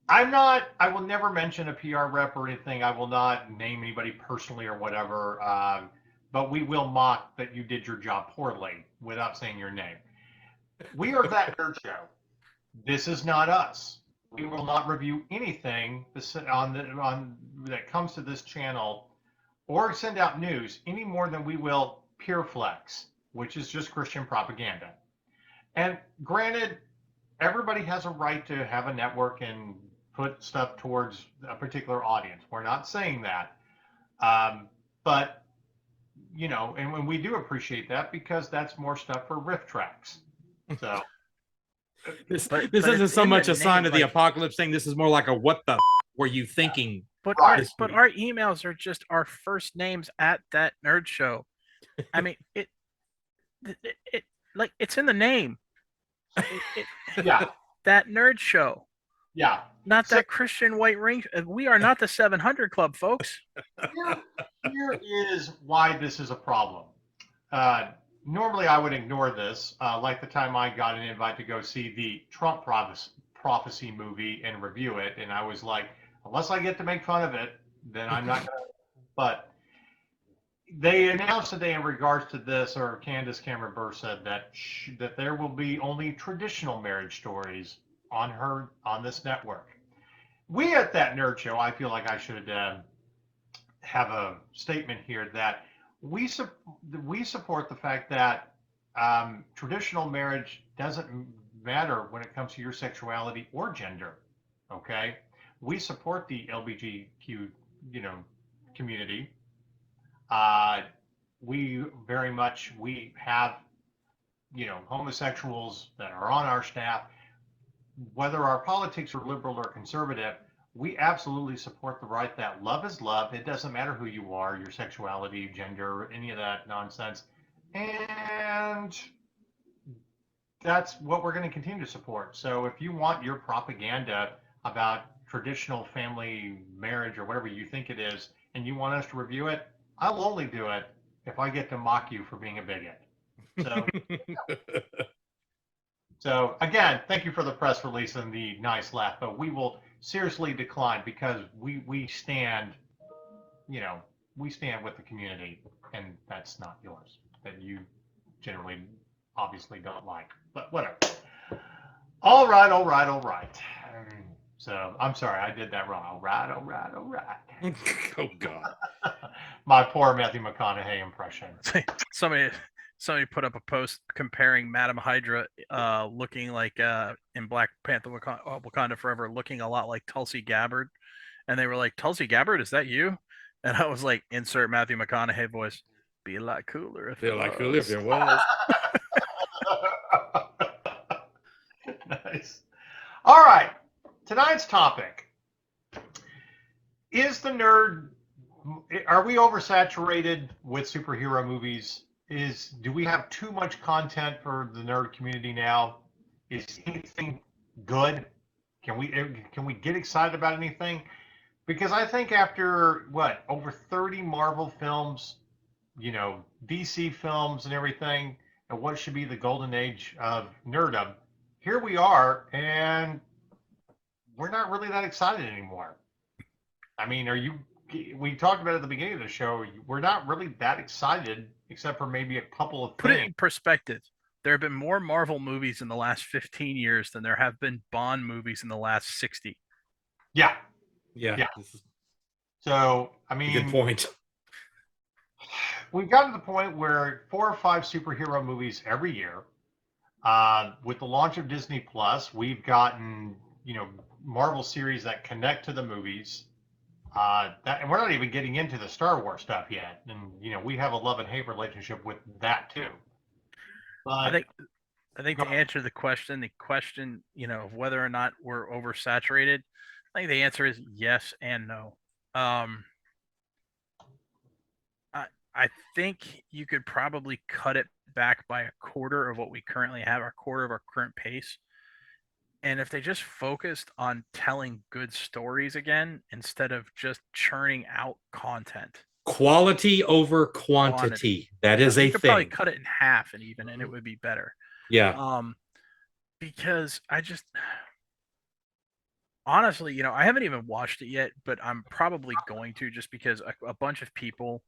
Speaker 1: I will never mention a PR rep or anything. I will not name anybody personally or whatever. But we will mock that you did your job poorly without saying your name. We are That Nerd Show. This is not us. We will not review anything that comes to this channel or send out news any more than we will Pure Flex, which is just Christian propaganda. And granted, everybody has a right to have a network and put stuff towards a particular audience. We're not saying that. But, you know, and when we do appreciate that because that's more stuff for riff tracks. So
Speaker 3: this isn't so much a sign of the apocalypse thing. This is more like a what the were you thinking?
Speaker 2: But our emails are just our first names at That Nerd Show. I mean, it like it's in the name.
Speaker 1: Yeah.
Speaker 2: That Nerd Show.
Speaker 1: Yeah.
Speaker 2: Not that Christian white ring. We are not the 700 Club, folks.
Speaker 1: Here is why this is a problem. Normally, I would ignore this, like the time I got an invite to go see the Trump prophecy movie and review it, and I was like, unless I get to make fun of it, then I'm not going to. But they announced today in regards to this, or Candace Cameron Bure said that there will be only traditional marriage stories on this network. We at That Nerd Show, I feel like I should have a statement here that we support the fact that traditional marriage doesn't matter when it comes to your sexuality or gender. Okay, we support the LGBTQ, community. We have, homosexuals that are on our staff. Whether our politics are liberal or conservative, we absolutely support the right that love is love. It doesn't matter who you are, your sexuality, gender, any of that nonsense. And that's what we're going to continue to support. So if you want your propaganda about traditional family marriage or whatever you think it is, and you want us to review it, I'll only do it if I get to mock you for being a bigot. So, so again, thank you for the press release and the nice laugh, but we will seriously decline because we stand, we stand with the community, and that's not yours, that you generally obviously don't like, but whatever. All right. So I'm sorry, I did that wrong. All right.
Speaker 3: Oh God.
Speaker 1: My poor Matthew McConaughey impression.
Speaker 2: Somebody put up a post comparing Madam Hydra looking like in Black Panther Wakanda Forever, looking a lot like Tulsi Gabbard. And they were like, Tulsi Gabbard, is that you? And I was like, insert Matthew McConaughey voice. Be a lot cooler if it was.
Speaker 1: Nice. All right. Tonight's topic is are we oversaturated with superhero movies? Do we have too much content for the nerd community now? Is anything good? Can we get excited about anything? Because I think after over 30 Marvel films, DC films and everything, and what should be the golden age of nerdom, here we are, and we're not really that excited anymore. I mean, we talked about it at the beginning of the show. We're not really that excited, except for maybe a couple of things.
Speaker 2: Put it in perspective. There have been more Marvel movies in the last 15 years than there have been Bond movies in the last 60.
Speaker 1: Yeah. So, I mean,
Speaker 3: good point.
Speaker 1: We've gotten to the point where 4 or 5 superhero movies every year. With the launch of Disney Plus, we've gotten, Marvel series that connect to the movies. And we're not even getting into the Star Wars stuff yet. And, we have a love and hate relationship with that too. But
Speaker 2: I think to answer the question, of whether or not we're oversaturated, I think the answer is yes and no. I think you could probably cut it back by a quarter of what we currently have, a quarter of our current pace. And if they just focused on telling good stories again, instead of just churning out content,
Speaker 3: Quality over quantity. That is a
Speaker 2: you could
Speaker 3: thing.
Speaker 2: probably cut it in half and it would be better.
Speaker 3: Yeah.
Speaker 2: Because I just honestly, I haven't even watched it yet, but I'm probably going to, just because a bunch of people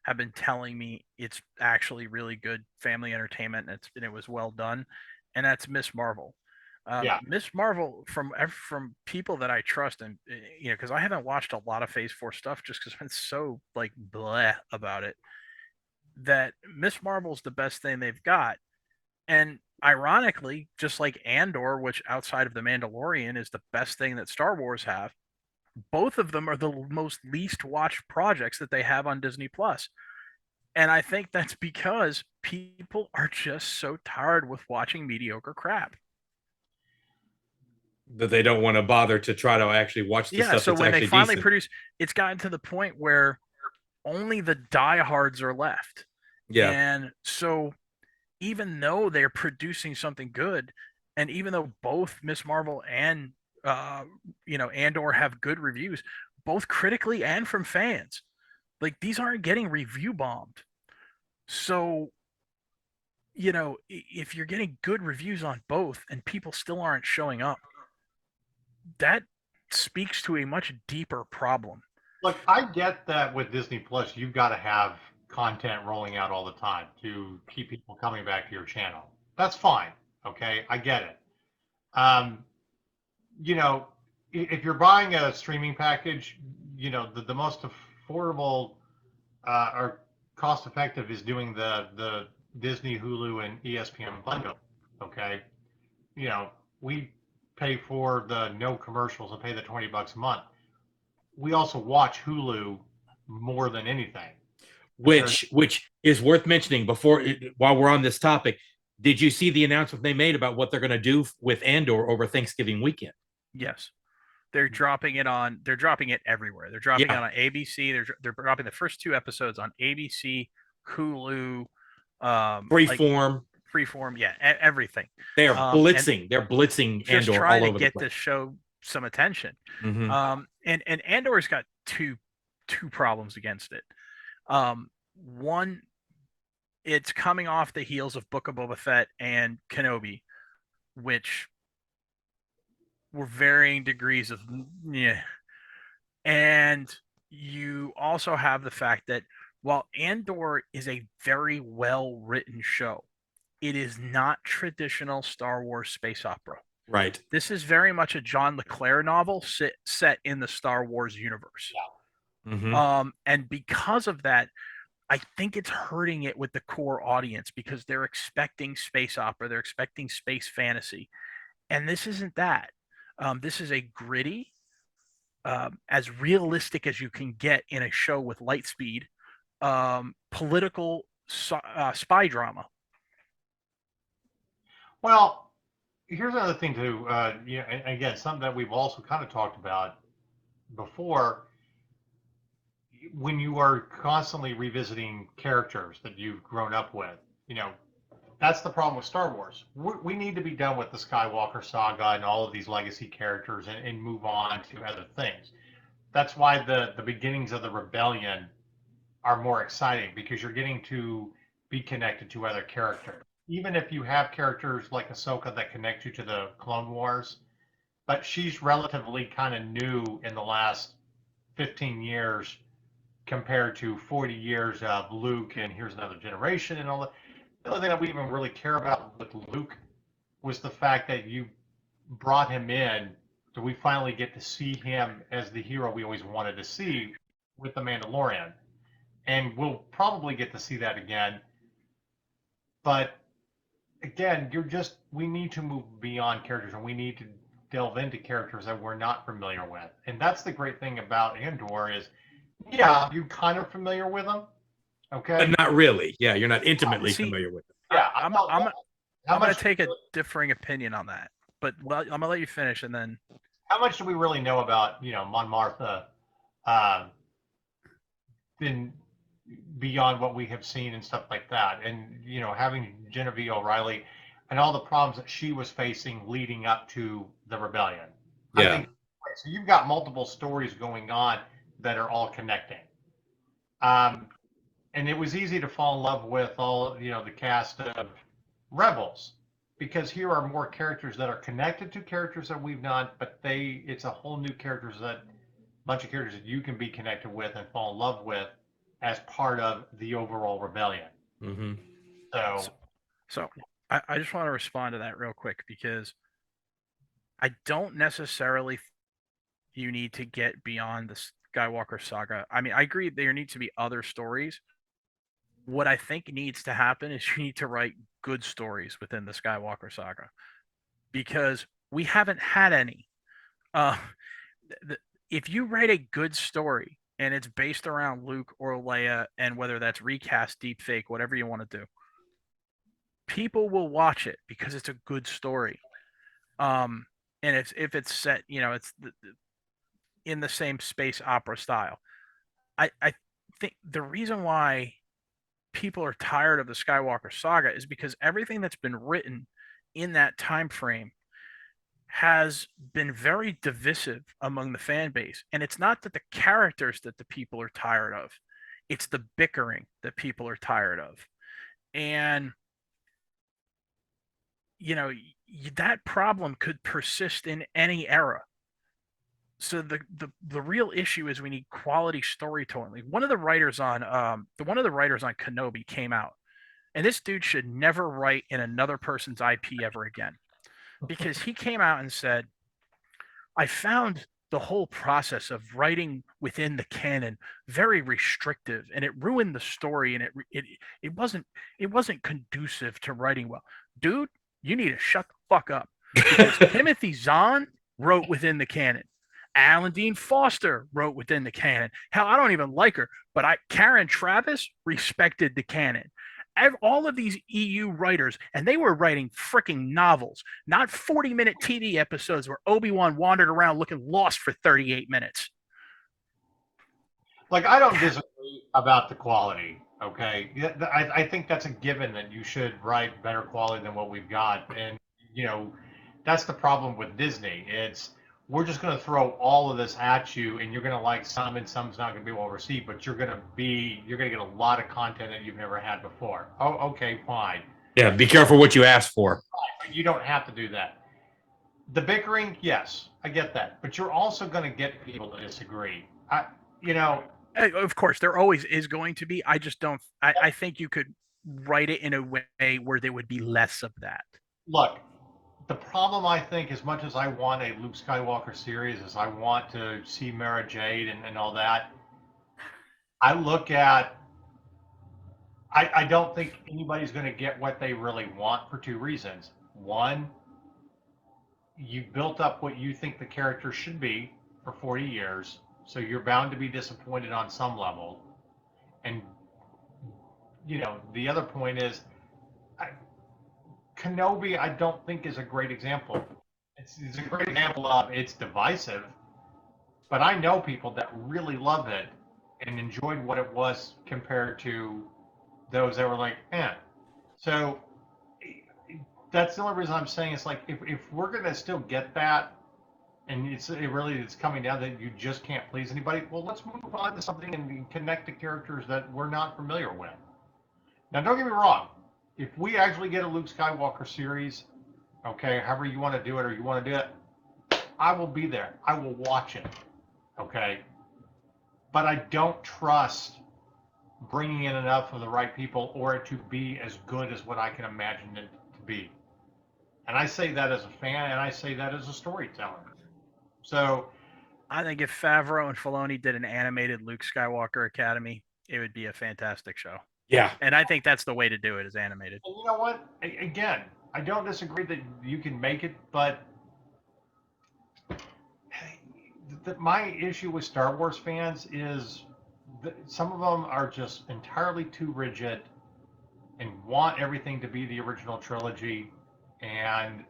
Speaker 2: have been telling me it's actually really good family entertainment and it was well done, and that's Miss Marvel. Miss Marvel, from people that I trust, and because I haven't watched a lot of Phase 4 stuff just because I've been so like bleh about it, that Miss Marvel's the best thing they've got. And ironically, just like Andor, which outside of The Mandalorian is the best thing that Star Wars have, both of them are the most least watched projects that they have on Disney Plus. And I think that's because people are just so tired with watching mediocre crap
Speaker 3: that they don't want to bother to try to actually watch the stuff.
Speaker 2: So
Speaker 3: that's
Speaker 2: when
Speaker 3: actually
Speaker 2: they finally
Speaker 3: decent.
Speaker 2: produce, it's gotten to the point where only the diehards are left.
Speaker 3: Yeah.
Speaker 2: And so even though they're producing something good, and even though both Miss Marvel and Andor have good reviews, both critically and from fans, like these aren't getting review bombed. So, if you're getting good reviews on both and people still aren't showing up, that speaks to a much deeper problem.
Speaker 1: Look, I get that with Disney Plus, you've got to have content rolling out all the time to keep people coming back to your channel. That's fine. Okay, I get it. If you're buying a streaming package, the most affordable or cost effective is doing the Disney, Hulu, and ESPN bundle. Okay, we pay for the no commercials and pay the $20 a month. We also watch Hulu more than anything.
Speaker 3: Which is worth mentioning while we're on this topic. Did you see the announcement they made about what they're going to do with Andor over Thanksgiving weekend?
Speaker 2: Yes. They're dropping it everywhere. They're dropping it on ABC. They're dropping the first 2 episodes on ABC, Hulu, Freeform, yeah, everything.
Speaker 3: They are blitzing. They're blitzing
Speaker 2: just
Speaker 3: Andor
Speaker 2: trying
Speaker 3: all
Speaker 2: to
Speaker 3: over
Speaker 2: get
Speaker 3: the place.
Speaker 2: this show some attention.
Speaker 3: Mm-hmm.
Speaker 2: And Andor's got two problems against it. One, it's coming off the heels of Book of Boba Fett and Kenobi, which were varying degrees of yeah. And you also have the fact that while Andor is a very well written show, it is not traditional Star Wars space opera.
Speaker 3: Right.
Speaker 2: This is very much a John LeClaire novel set in the Star Wars universe.
Speaker 3: Yeah. Mm-hmm.
Speaker 2: And because of that, I think it's hurting it with the core audience because they're expecting space opera, they're expecting space fantasy, and this isn't that. This is a gritty, as realistic as you can get in a show with light speed, political spy drama.
Speaker 1: Well, here's another thing too. Again, something that we've also kind of talked about before. When you are constantly revisiting characters that you've grown up with, that's the problem with Star Wars. We need to be done with the Skywalker saga and all of these legacy characters and move on to other things. That's why the beginnings of the rebellion are more exciting, because you're getting to be connected to other characters. Even if you have characters like Ahsoka that connect you to the Clone Wars, but she's relatively kind of new in the last 15 years compared to 40 years of Luke and here's another generation and all that. The only thing that we even really care about with Luke was the fact that you brought him in, so we finally get to see him as the hero we always wanted to see with The Mandalorian. And we'll probably get to see that again. But again, we need to move beyond characters, and we need to delve into characters that we're not familiar with. And that's the great thing about Andor is, yeah, you're kind of familiar with them. Okay.
Speaker 3: But not really. Yeah, you're not intimately familiar with them.
Speaker 2: Yeah, I'm going to take a differing opinion on that, but I'm going to let you finish and then.
Speaker 1: How much do we really know about, Mon Martha beyond what we have seen and stuff like that? And, having Genevieve O'Reilly and all the problems that she was facing leading up to the rebellion.
Speaker 3: Yeah.
Speaker 1: So you've got multiple stories going on that are all connecting. And it was easy to fall in love with all, the cast of Rebels, because here are more characters that are connected to characters that we've not, but it's a whole new bunch of characters that you can be connected with and fall in love with as part of the overall rebellion.
Speaker 3: Mm-hmm.
Speaker 2: So I just want to respond to that real quick, because I don't necessarily you need to get beyond the Skywalker saga. I mean, I agree there needs to be other stories. What I think needs to happen is you need to write good stories within the Skywalker saga, because we haven't had any. If you write a good story and it's based around Luke or Leia, and whether that's recast, deep fake, whatever you want to do, people will watch it because it's a good story. And if it's set, it's in the same space opera style. I think the reason why people are tired of the Skywalker saga is because everything that's been written in that time frame has been very divisive among the fan base. And it's not that the characters that the people are tired of, it's the bickering that people are tired of. And that problem could persist in any era. So the real issue is we need quality storytelling. Like one of the writers on Kenobi came out, and this dude should never write in another person's IP ever again, because he came out and said, I found the whole process of writing within the canon very restrictive, and it ruined the story, and it wasn't conducive to writing well. Dude, you need to shut the fuck up, because Timothy Zahn wrote within the canon. Alan Dean Foster wrote within the canon. Hell, I don't even like her, but Karen Travis respected the canon. All of these EU writers, and they were writing freaking novels, not 40-minute TV episodes where Obi-Wan wandered around looking lost for 38 minutes.
Speaker 1: Like, I don't disagree about the quality, okay? I think that's a given that you should write better quality than what we've got. And, that's the problem with Disney. We're just going to throw all of this at you, and you're going to like some, and some's not going to be well received, but you're going to get a lot of content that you've never had before. Oh, okay, fine.
Speaker 3: Yeah, be careful what you ask for.
Speaker 1: You don't have to do that. The bickering, yes, I get that, but you're also going to get people to disagree.
Speaker 2: Of course, there always is going to be. I just don't. I think you could write it in a way where there would be less of that.
Speaker 1: Look. The problem, I think, as much as I want a Luke Skywalker series, as I want to see Mara Jade and all that, I don't think anybody's going to get what they really want for two reasons. One, you built up what you think the character should be for 40 years, so you're bound to be disappointed on some level. And, the other point is, Kenobi, I don't think is a great example. It's a great example of it's divisive, but I know people that really love it and enjoyed what it was compared to those that were like, eh. So that's the only reason I'm saying it's like if we're gonna still get that, and it's coming down that you just can't please anybody. Well, let's move on to something and connect to characters that we're not familiar with. Now, don't get me wrong. If we actually get a Luke Skywalker series, okay, however you want to do it or you want to do it, I will be there. I will watch it, okay? But I don't trust bringing in enough of the right people or it to be as good as what I can imagine it to be. And I say that as a fan, and I say that as a storyteller. So
Speaker 2: I think if Favreau and Filoni did an animated Luke Skywalker Academy, it would be a fantastic show.
Speaker 3: Yeah.
Speaker 2: And I think that's the way to do it, is animated.
Speaker 1: And you know what? Again, I don't disagree that you can make it, but my issue with Star Wars fans is that some of them are just entirely too rigid and want everything to be the original trilogy. And,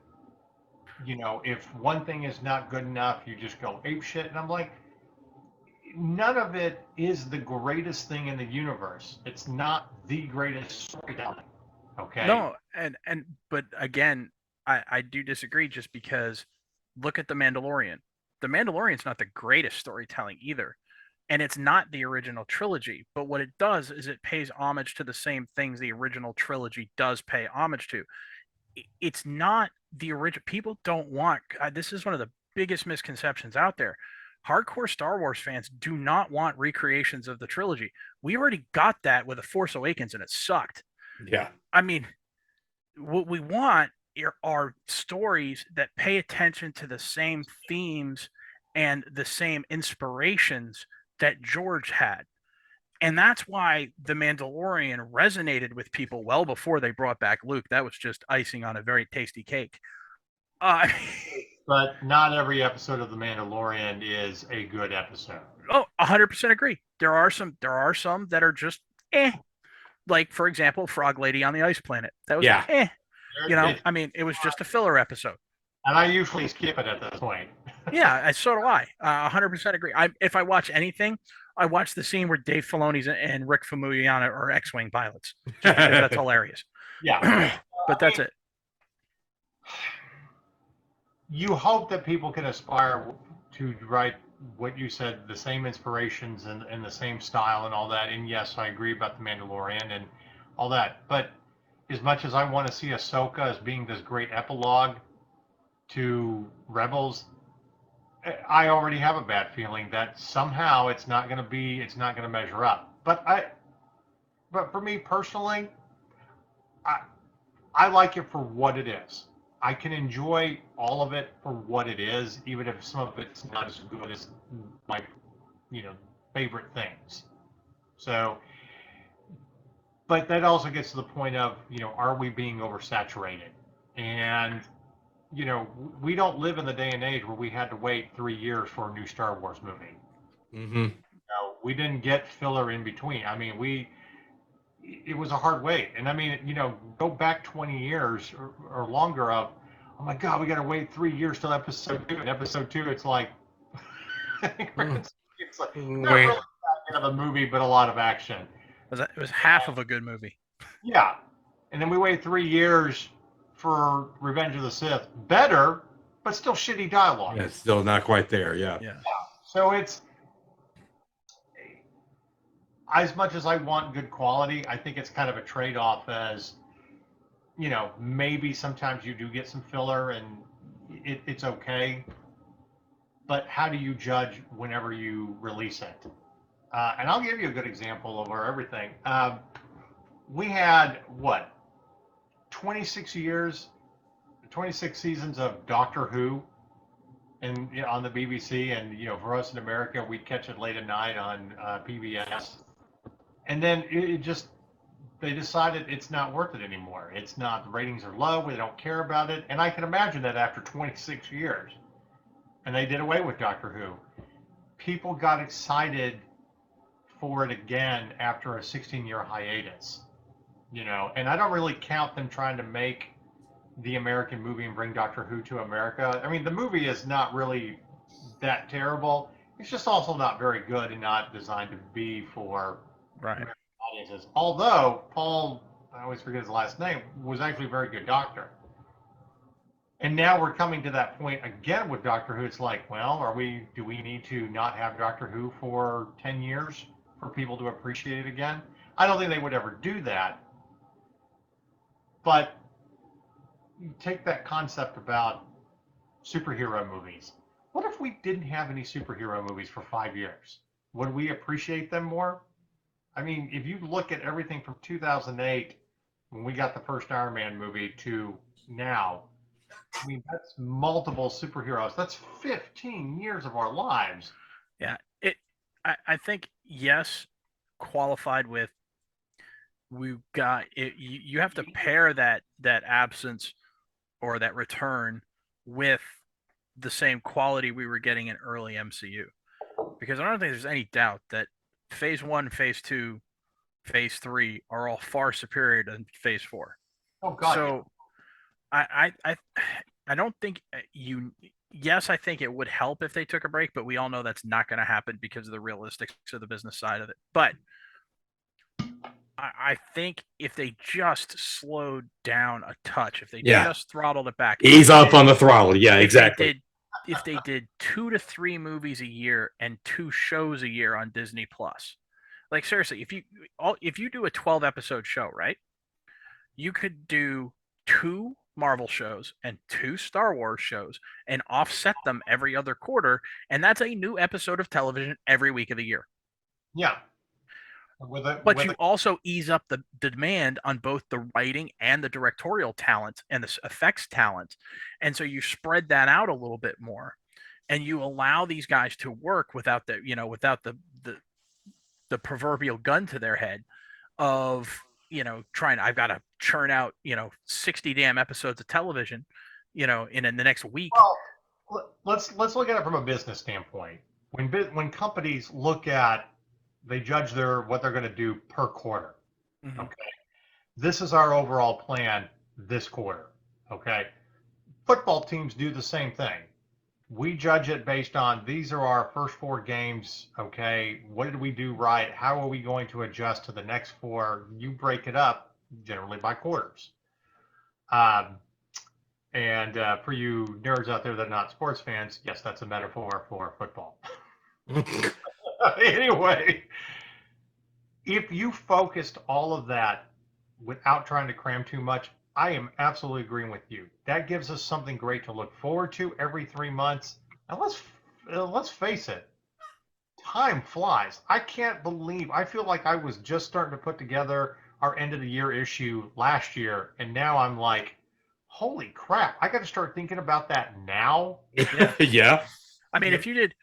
Speaker 1: if one thing is not good enough, you just go apeshit. And I'm like, none of it is the greatest thing in the universe. It's not the greatest storytelling. Okay.
Speaker 2: No, but again, I do disagree, just because look at The Mandalorian. The Mandalorian's not the greatest storytelling either. and it's not the original trilogy. But what it does is it pays homage to the same things the original trilogy does pay homage to. It's not the original. People don't want. This is one of the biggest misconceptions out there. Hardcore Star Wars fans do not want recreations of the trilogy. We already got that with The Force Awakens, and it sucked.
Speaker 3: Yeah.
Speaker 2: I mean, what we want are stories that pay attention to the same themes and the same inspirations that George had. And that's why The Mandalorian resonated with people well before they brought back Luke. That was just icing on a very tasty cake.
Speaker 1: But not every episode of The Mandalorian is a good episode.
Speaker 2: Oh, 100% agree. There are some that are just like, for example, Frog Lady on the Ice Planet. That was I mean, it was just a filler episode.
Speaker 1: And I usually skip it at this point.
Speaker 2: Yeah, so do I. 100% agree. If I watch anything, I watch the scene where Dave Filoni's and Rick Famuyiwa are X-Wing pilots. That's hilarious.
Speaker 1: Yeah.
Speaker 2: But that's it.
Speaker 1: You hope that people can aspire to write what you said, the same inspirations and the same style and all that. And yes, I agree about The Mandalorian and all that. But as much as I want to see Ahsoka as being this great epilogue to Rebels, I already have a bad feeling that somehow it's not going to measure up. But for me personally, I like it for what it is. I can enjoy all of it for what it is, even if some of it's not as good as my, favorite things. So, but that also gets to the point of, are we being oversaturated? And, we don't live in the day and age where we had to wait 3 years for a new Star Wars movie.
Speaker 3: Mm-hmm.
Speaker 1: We didn't get filler in between. I mean, it was a hard wait. And I mean, go back 20 years or longer of, oh my God, we got to wait 3 years till episode 2. And episode 2, it's like, it's like not really that kind of a movie, but a lot of action.
Speaker 2: It was half of a good movie.
Speaker 1: Yeah. And then we waited 3 years for Revenge of the Sith. Better, but still shitty dialogue.
Speaker 3: Yeah, it's still not quite there. Yeah.
Speaker 1: So it's, as much as I want good quality, I think it's kind of a trade-off as, maybe sometimes you do get some filler and it's okay. But how do you judge whenever you release it? And I'll give you a good example of our everything. We had, 26 seasons of Doctor Who and on the BBC. And, for us in America, we'd catch it late at night on PBS. And then they decided it's not worth it anymore. It's not, the ratings are low, they don't care about it. And I can imagine that after 26 years. And they did away with Doctor Who. People got excited for it again after a 16-year hiatus. And I don't really count them trying to make the American movie and bring Doctor Who to America. I mean, the movie is not really that terrible. It's just also not very good and not designed to be for American audiences. Although Paul, I always forget his last name, was actually a very good doctor. And now we're coming to that point again with Doctor Who. It's like, well, do we need to not have Doctor Who for 10 years for people to appreciate it again? I don't think they would ever do that. But you take that concept about superhero movies. What if we didn't have any superhero movies for 5 years? Would we appreciate them more? I mean, if you look at everything from 2008, when we got the first Iron Man movie, to now, I mean, that's multiple superheroes. That's 15 years of our lives.
Speaker 2: Yeah. I think, yes, qualified with, we've got it, you have to pair that absence or that return with the same quality we were getting in early MCU, because I don't think there's any doubt that phase 1, phase 2, phase 3 are all far superior to phase 4.
Speaker 1: Oh God.
Speaker 2: So I don't think yes, I think it would help if they took a break, but we all know that's not going to happen because of the realistics of the business side of it. But I think if they just slowed down a touch, if they just throttled it back,
Speaker 3: ease up on the throttle. Yeah, exactly.
Speaker 2: did 2 to 3 movies a year and 2 shows a year on Disney Plus. Like seriously, if you do a 12 episode show, right? You could do 2 Marvel shows and 2 Star Wars shows and offset them every other quarter, and that's a new episode of television every week of the year.
Speaker 1: Yeah.
Speaker 2: But you also ease up the demand on both the writing and the directorial talent and the effects talent. And so you spread that out a little bit more, and you allow these guys to work without the proverbial gun to their head of, I've got to churn out, 60 damn episodes of television, in the next week.
Speaker 1: Well, let's look at it from a business standpoint. When companies look at, they judge what they're going to do per quarter. Mm-hmm. Okay. This is our overall plan this quarter. Okay. Football teams do the same thing. We judge it based on, these are our first 4 games. Okay. What did we do right? How are we going to adjust to the next 4? You break it up generally by quarters. And for you nerds out there that are not sports fans, yes, that's a metaphor for football. Anyway, if you focused all of that without trying to cram too much, I am absolutely agreeing with you. That gives us something great to look forward to every 3 months. And let's face it, time flies. I feel like I was just starting to put together our end of the year issue last year, and now I'm like, holy crap, I got to start thinking about that now.
Speaker 3: Yeah.
Speaker 2: I mean, if you did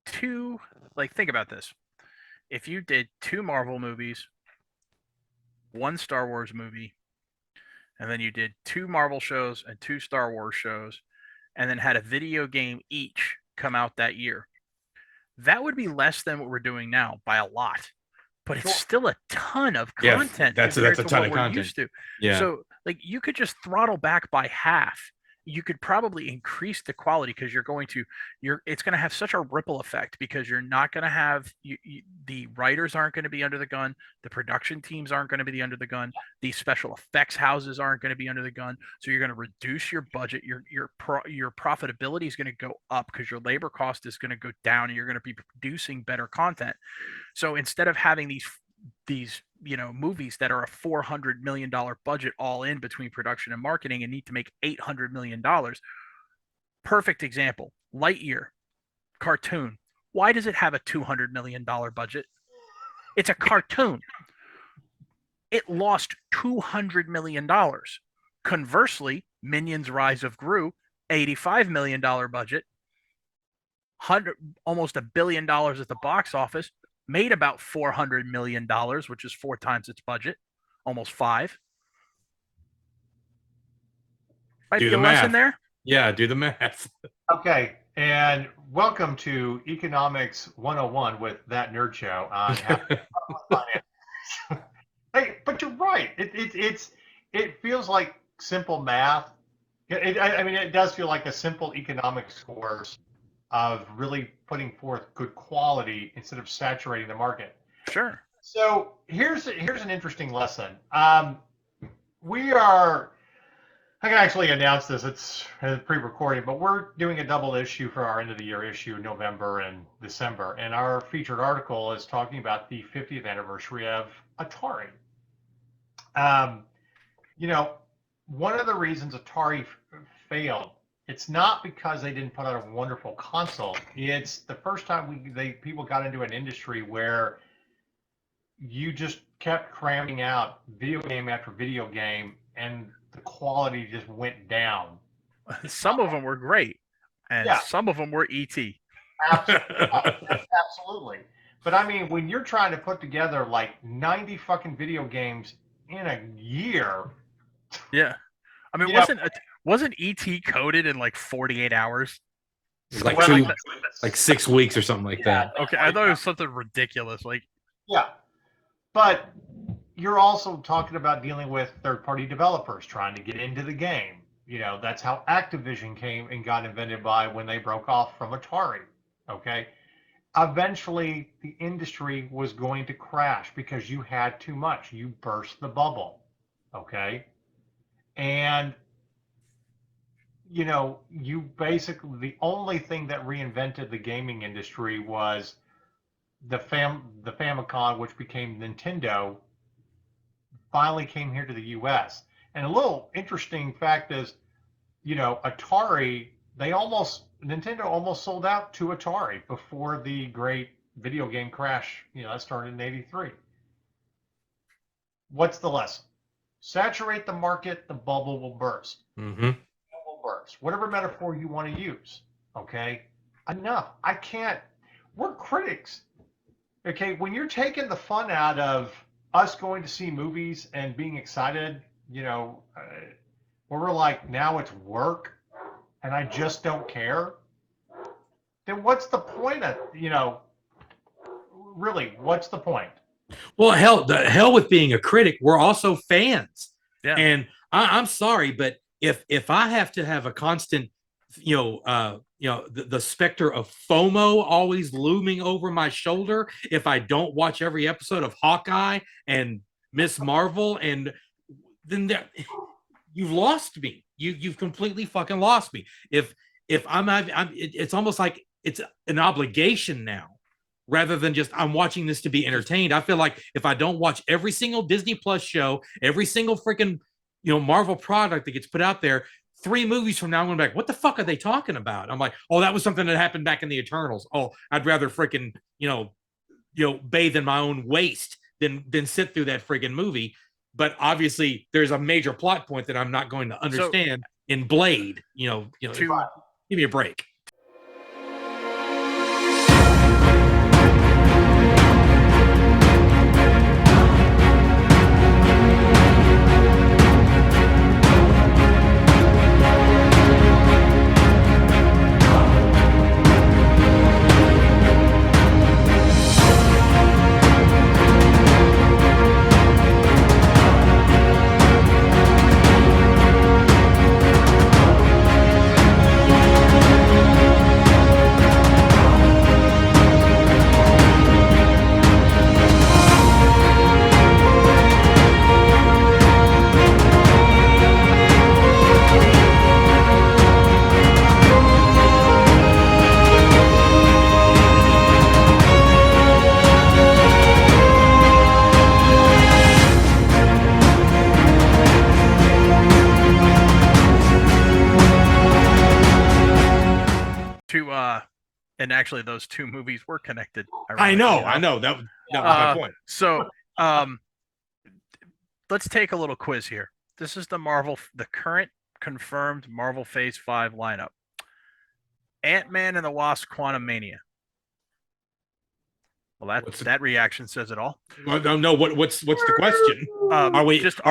Speaker 2: 2, like, think about this. If you did 2 Marvel movies, 1 Star Wars movie, and then you did 2 Marvel shows and 2 Star Wars shows, and then had a video game each come out that year, that would be less than what we're doing now by a lot. But it's still a ton of content.
Speaker 3: Yeah, that's a ton of content.
Speaker 2: Used to.
Speaker 3: Yeah.
Speaker 2: So, like, you could just throttle back by half. You could probably increase the quality because it's going to have such a ripple effect, because you're not going to have the writers aren't going to be under the gun, the production teams aren't going to be under the gun, the special effects houses aren't going to be under the gun. So you're going to reduce your budget. Your profitability is going to go up because your labor cost is going to go down, and you're going to be producing better content. So instead of having these movies that are a $400 million budget all in between production and marketing and need to make $800 million. Perfect example, Lightyear cartoon. Why does it have a $200 million budget? It's a cartoon. It lost $200 million. Conversely, Minions Rise of Gru, $85 million budget, almost $1 billion at the box office, made about $400 million, which is 4 times its budget, almost 5. Might
Speaker 3: do
Speaker 2: be
Speaker 3: the
Speaker 2: a
Speaker 3: math.
Speaker 2: lesson there.
Speaker 3: Yeah, do the math.
Speaker 1: Okay, and welcome to Economics 101 with That Nerd Show on finance. Hey, but you're right. It feels like simple math. It does feel like a simple economics course of really putting forth good quality instead of saturating the market.
Speaker 2: Sure.
Speaker 1: So here's an interesting lesson. I can actually announce this. It's pre-recorded, but we're doing a double issue for our end of the year issue in November and December. And our featured article is talking about the 50th anniversary of Atari. One of the reasons Atari failed, it's not because they didn't put out a wonderful console. It's the first time people got into an industry where you just kept cramming out video game after video game, and the quality just went down.
Speaker 2: Some of them were great, and some of them were ET.
Speaker 1: Absolutely. But I mean, when you're trying to put together like 90 fucking video games in a year.
Speaker 2: Yeah. I mean, wasn't ET coded in like 48 hours?
Speaker 3: Like 6 weeks or something like that.
Speaker 2: Okay, I thought it was something ridiculous.
Speaker 1: Yeah. But you're also talking about dealing with third-party developers trying to get into the game. That's how Activision came and got invented when they broke off from Atari. Okay. Eventually, the industry was going to crash because you had too much. You burst the bubble. Okay. And you basically, the only thing that reinvented the gaming industry was the Famicom, which became Nintendo, finally came here to the U.S. And a little interesting fact is, Atari, Nintendo almost sold out to Atari before the great video game crash. That started in '83. What's the lesson? Saturate the market, the bubble will burst.
Speaker 3: Mm-hmm.
Speaker 1: Burst. Whatever metaphor you want to use. Okay? Enough. I can't. We're critics. Okay? When you're taking the fun out of us going to see movies and being excited, where we're like, now it's work and I just don't care, then what's the point of, really, what's the point?
Speaker 3: Well, the hell with being a critic. We're also fans.
Speaker 2: Yeah.
Speaker 3: And I'm sorry, but if I have to have a constant, the specter of FOMO always looming over my shoulder if I don't watch every episode of Hawkeye and Miss Marvel, and then you've lost me. You've completely fucking lost me. If it's almost like it's an obligation now, rather than just I'm watching this to be entertained. I feel like if I don't watch every single Disney Plus show, every single freaking Marvel product that gets put out there, 3 movies from now, I'm going back, what the fuck are they talking about? I'm like, oh, that was something that happened back in the Eternals. Oh, I'd rather freaking, bathe in my own waste than sit through that friggin' movie. But obviously there's a major plot point that I'm not going to understand in Blade, give me a break.
Speaker 2: And actually, those 2 movies were connected.
Speaker 3: I know. That was my point.
Speaker 2: So, let's take a little quiz here. This is the current confirmed Marvel Phase 5 lineup: Ant-Man and the Wasp: Quantumania. Well, that reaction says it all.
Speaker 3: Well, no. What's the question? Are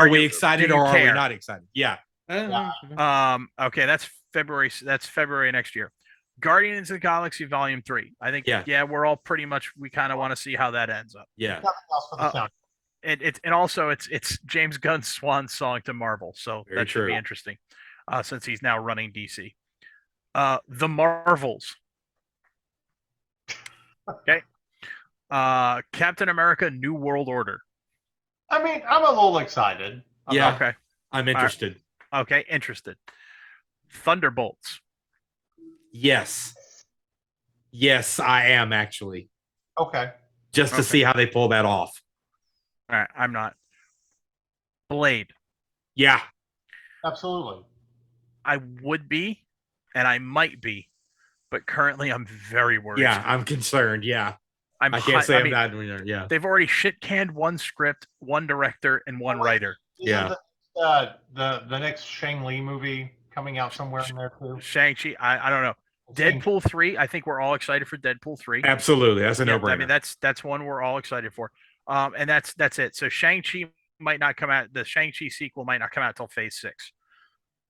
Speaker 3: we excited or are we not excited? Yeah.
Speaker 2: Okay, that's February. That's February next year. Guardians of the Galaxy Volume 3. I think we're all pretty much, we kind of want to see how that ends up.
Speaker 3: Yeah.
Speaker 2: And also it's James Gunn's swan song to Marvel, so
Speaker 3: Very
Speaker 2: that should
Speaker 3: true.
Speaker 2: be interesting. Since he's now running DC. The Marvels. Okay. Captain America: New World Order.
Speaker 1: I mean, I'm a little excited.
Speaker 3: Yeah.
Speaker 2: Okay.
Speaker 3: I'm interested.
Speaker 2: Okay, interested. Thunderbolts.
Speaker 3: Yes, I am actually.
Speaker 1: Okay.
Speaker 3: Just to see how they pull that off.
Speaker 2: All right, I'm not. Blade.
Speaker 3: Yeah.
Speaker 1: Absolutely.
Speaker 2: I would be, and I might be, but currently I'm very worried.
Speaker 3: Yeah, I'm concerned. Yeah. I can't say I'm not. Yeah.
Speaker 2: They've already shit-canned 1 script, 1 director, and 1 writer.
Speaker 3: Yeah.
Speaker 1: The next Shang-Li movie coming out somewhere in there too.
Speaker 2: Shang-Chi, I don't know. Deadpool 3, I think we're all excited for Deadpool 3.
Speaker 3: Absolutely. That's a no-brainer.
Speaker 2: I mean, that's one we're all excited for. And that's it. So Shang-Chi might not come out. The Shang-Chi sequel might not come out until Phase 6.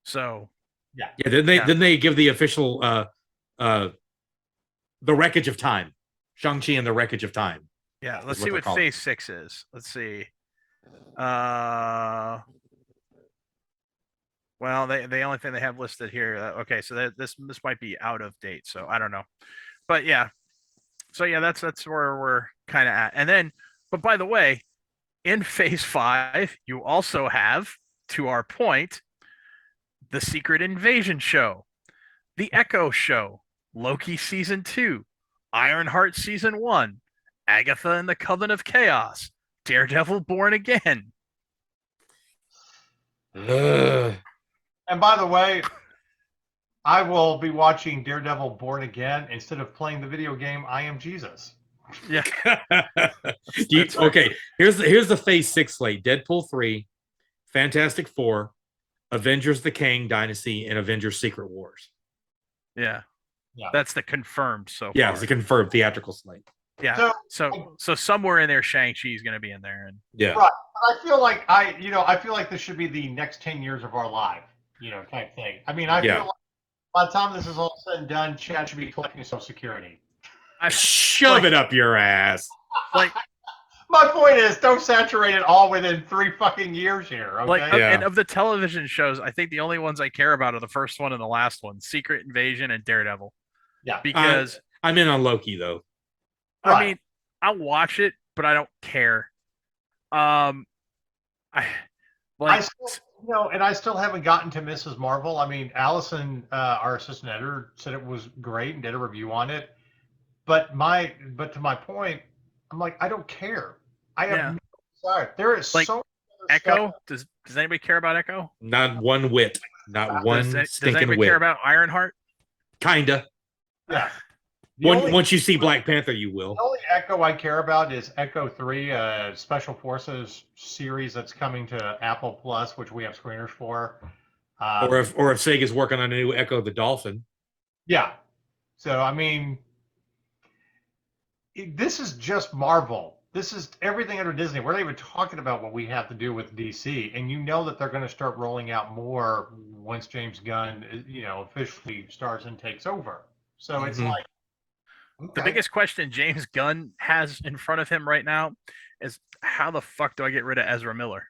Speaker 2: So
Speaker 3: yeah. Didn't they give the official The Wreckage of Time? Shang-Chi and the Wreckage of Time.
Speaker 2: Yeah, let's see what Phase 6 is. Let's see. Well, the only thing they have listed here. Okay, so this might be out of date, so I don't know. But yeah, so yeah, that's where we're kind of at. And then, but by the way, in Phase 5, you also have, to our point, The Secret Invasion Show, The Echo Show, Loki Season 2, Ironheart Season 1, Agatha and the Coven of Chaos, Daredevil Born Again.
Speaker 3: Ugh.
Speaker 1: And by the way, I will be watching Daredevil Born Again instead of playing the video game I Am Jesus.
Speaker 2: Yeah.
Speaker 3: Okay, here's the Phase 6 slate: Deadpool 3, Fantastic Four, Avengers: The Kang Dynasty, and Avengers: Secret Wars.
Speaker 2: Yeah.
Speaker 1: Yeah.
Speaker 2: That's the confirmed so
Speaker 3: Yeah,
Speaker 2: far.
Speaker 3: it's a confirmed theatrical slate.
Speaker 2: Yeah. So somewhere in there, Shang-Chi is going to be in there, and
Speaker 3: Yeah.
Speaker 1: Right. I feel like I feel like this should be the next 10 years of our life, type thing. I mean, I feel like by the time this is all said and done, Chad should be collecting Social Security.
Speaker 3: Shove it up your ass.
Speaker 2: Like,
Speaker 1: my point is, don't saturate it all within 3 fucking years here. Okay.
Speaker 2: like, and of the television shows, I think the only ones I care about are the first one and the last one: Secret Invasion and Daredevil.
Speaker 1: Yeah.
Speaker 2: Because
Speaker 3: I'm in on Loki though.
Speaker 2: I mean, I'll watch it, but I don't care. I
Speaker 1: still haven't gotten to Mrs. Marvel. I mean, Allison, our assistant editor, said it was great and did a review on it. But to my point, I'm like, I don't care. I have no desire. There is
Speaker 2: like,
Speaker 1: so much
Speaker 2: Echo.
Speaker 1: stuff.
Speaker 2: Does anybody care about Echo?
Speaker 3: Not one whit. Not one
Speaker 2: Does
Speaker 3: stinking
Speaker 2: anybody
Speaker 3: whit.
Speaker 2: care about Ironheart?
Speaker 3: Kinda.
Speaker 1: Yeah.
Speaker 3: Once you see Black Panther, you will.
Speaker 1: The only Echo I care about is Echo 3, a Special Forces series that's coming to Apple Plus, which we have screeners for.
Speaker 3: Or if Sega's working on a new Echo the Dolphin.
Speaker 1: Yeah. So, I mean, this is just Marvel. This is everything under Disney. We're not even talking about what we have to do with DC. And you know that they're going to start rolling out more once James Gunn, officially starts and takes over. So it's like, okay.
Speaker 2: The biggest question James Gunn has in front of him right now is, how the fuck do I get rid of Ezra Miller?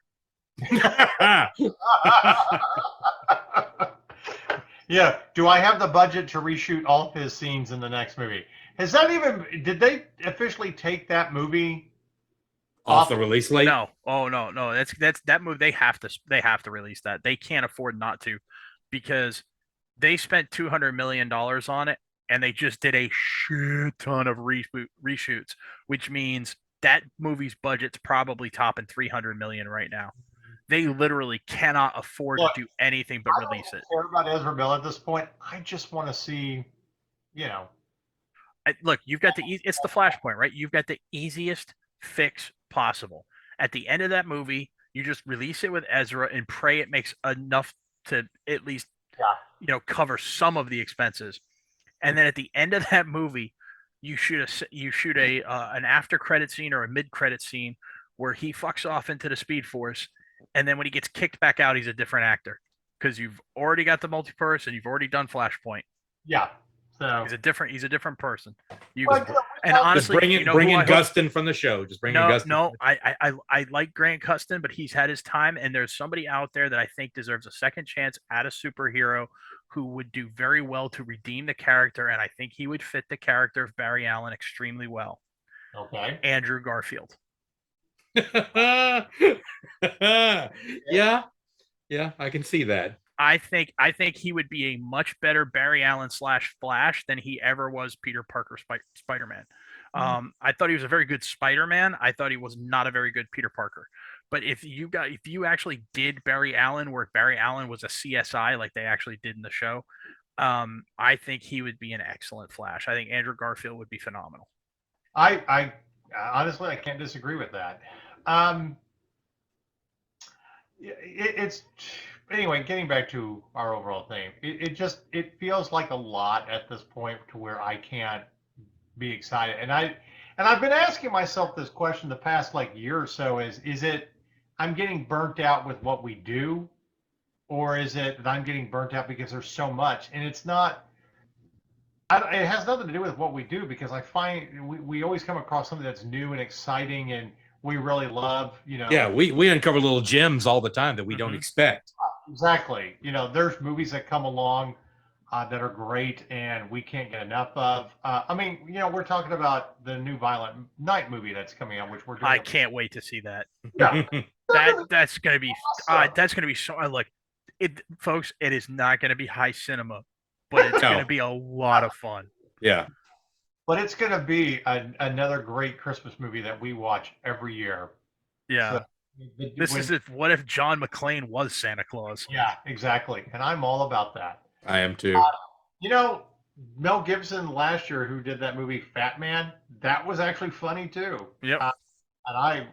Speaker 1: Yeah. Do I have the budget to reshoot all of his scenes in the next movie? Did they officially take that movie
Speaker 3: off the release slate?
Speaker 2: No. Oh no. That's that movie. They have to release that. They can't afford not to, because they spent $200 million on it, and they just did a shit ton of reshoots, which means that movie's budget's probably topping $300 million right now. They literally cannot afford to do anything but release it.
Speaker 1: I don't care about Ezra Miller at this point. I just want to see,
Speaker 2: Look, you've got it's the Flashpoint, right? You've got the easiest fix possible. At the end of that movie, you just release it with Ezra and pray it makes enough to at least, cover some of the expenses. And then at the end of that movie, you shoot an after credit scene or a mid credit scene where he fucks off into the Speed Force, and then when he gets kicked back out, he's a different actor, because you've already got the multiverse and you've already done Flashpoint.
Speaker 1: Yeah. So
Speaker 2: he's a different person. And honestly,
Speaker 3: just bring in Gustin from the show. Just bring in Gustin.
Speaker 2: No, I like Grant Gustin, but he's had his time, and there's somebody out there that I think deserves a second chance at a superhero who would do very well to redeem the character, and I think he would fit the character of Barry Allen extremely well.
Speaker 1: Okay.
Speaker 2: Andrew Garfield.
Speaker 3: Yeah, I can see that.
Speaker 2: I think he would be a much better Barry Allen / Flash than he ever was Peter Parker Spider-Man. I thought he was a very good Spider-Man. I thought he was not a very good Peter Parker. But if you actually did Barry Allen, where Barry Allen was a CSI like they actually did in the show, I think he would be an excellent Flash. I think Andrew Garfield would be phenomenal.
Speaker 1: I honestly, I can't disagree with that. Anyway, getting back to our overall theme, it feels like a lot at this point to where I can't be excited. And I've been asking myself this question the past year or so: is it I'm getting burnt out with what we do, or is it that I'm getting burnt out because there's so much? And it's not. It has nothing to do with what we do, because I find we always come across something that's new and exciting, and we really love.
Speaker 3: Yeah, we uncover little gems all the time that we don't expect.
Speaker 1: Exactly. There's movies that come along that are great and we can't get enough of. We're talking about the new Violent Night movie that's coming out, which we're doing.
Speaker 2: I can't wait to see that.
Speaker 1: Yeah.
Speaker 2: That's gonna be so. Look, Folks, it is not going to be high cinema, but it's going to be a lot of fun.
Speaker 3: Yeah.
Speaker 1: But it's going to be another great Christmas movie that we watch every year.
Speaker 2: Yeah. So, what if John McClane was Santa Claus?
Speaker 1: Yeah, exactly. And I'm all about that.
Speaker 3: I am too.
Speaker 1: Mel Gibson last year, who did that movie Fat Man, that was actually funny too.
Speaker 2: Yep.
Speaker 1: And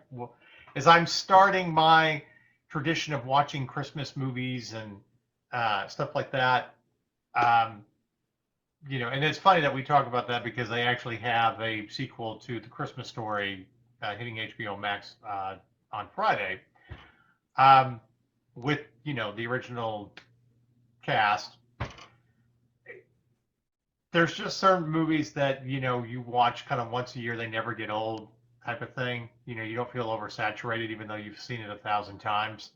Speaker 1: as I'm starting my tradition of watching Christmas movies and stuff like that, and it's funny that we talk about that because they actually have a sequel to The Christmas Story hitting HBO Max on Friday, with the original cast. There's just certain movies that you watch kind of once a year, they never get old type of thing. You don't feel oversaturated even though you've seen it 1,000 times.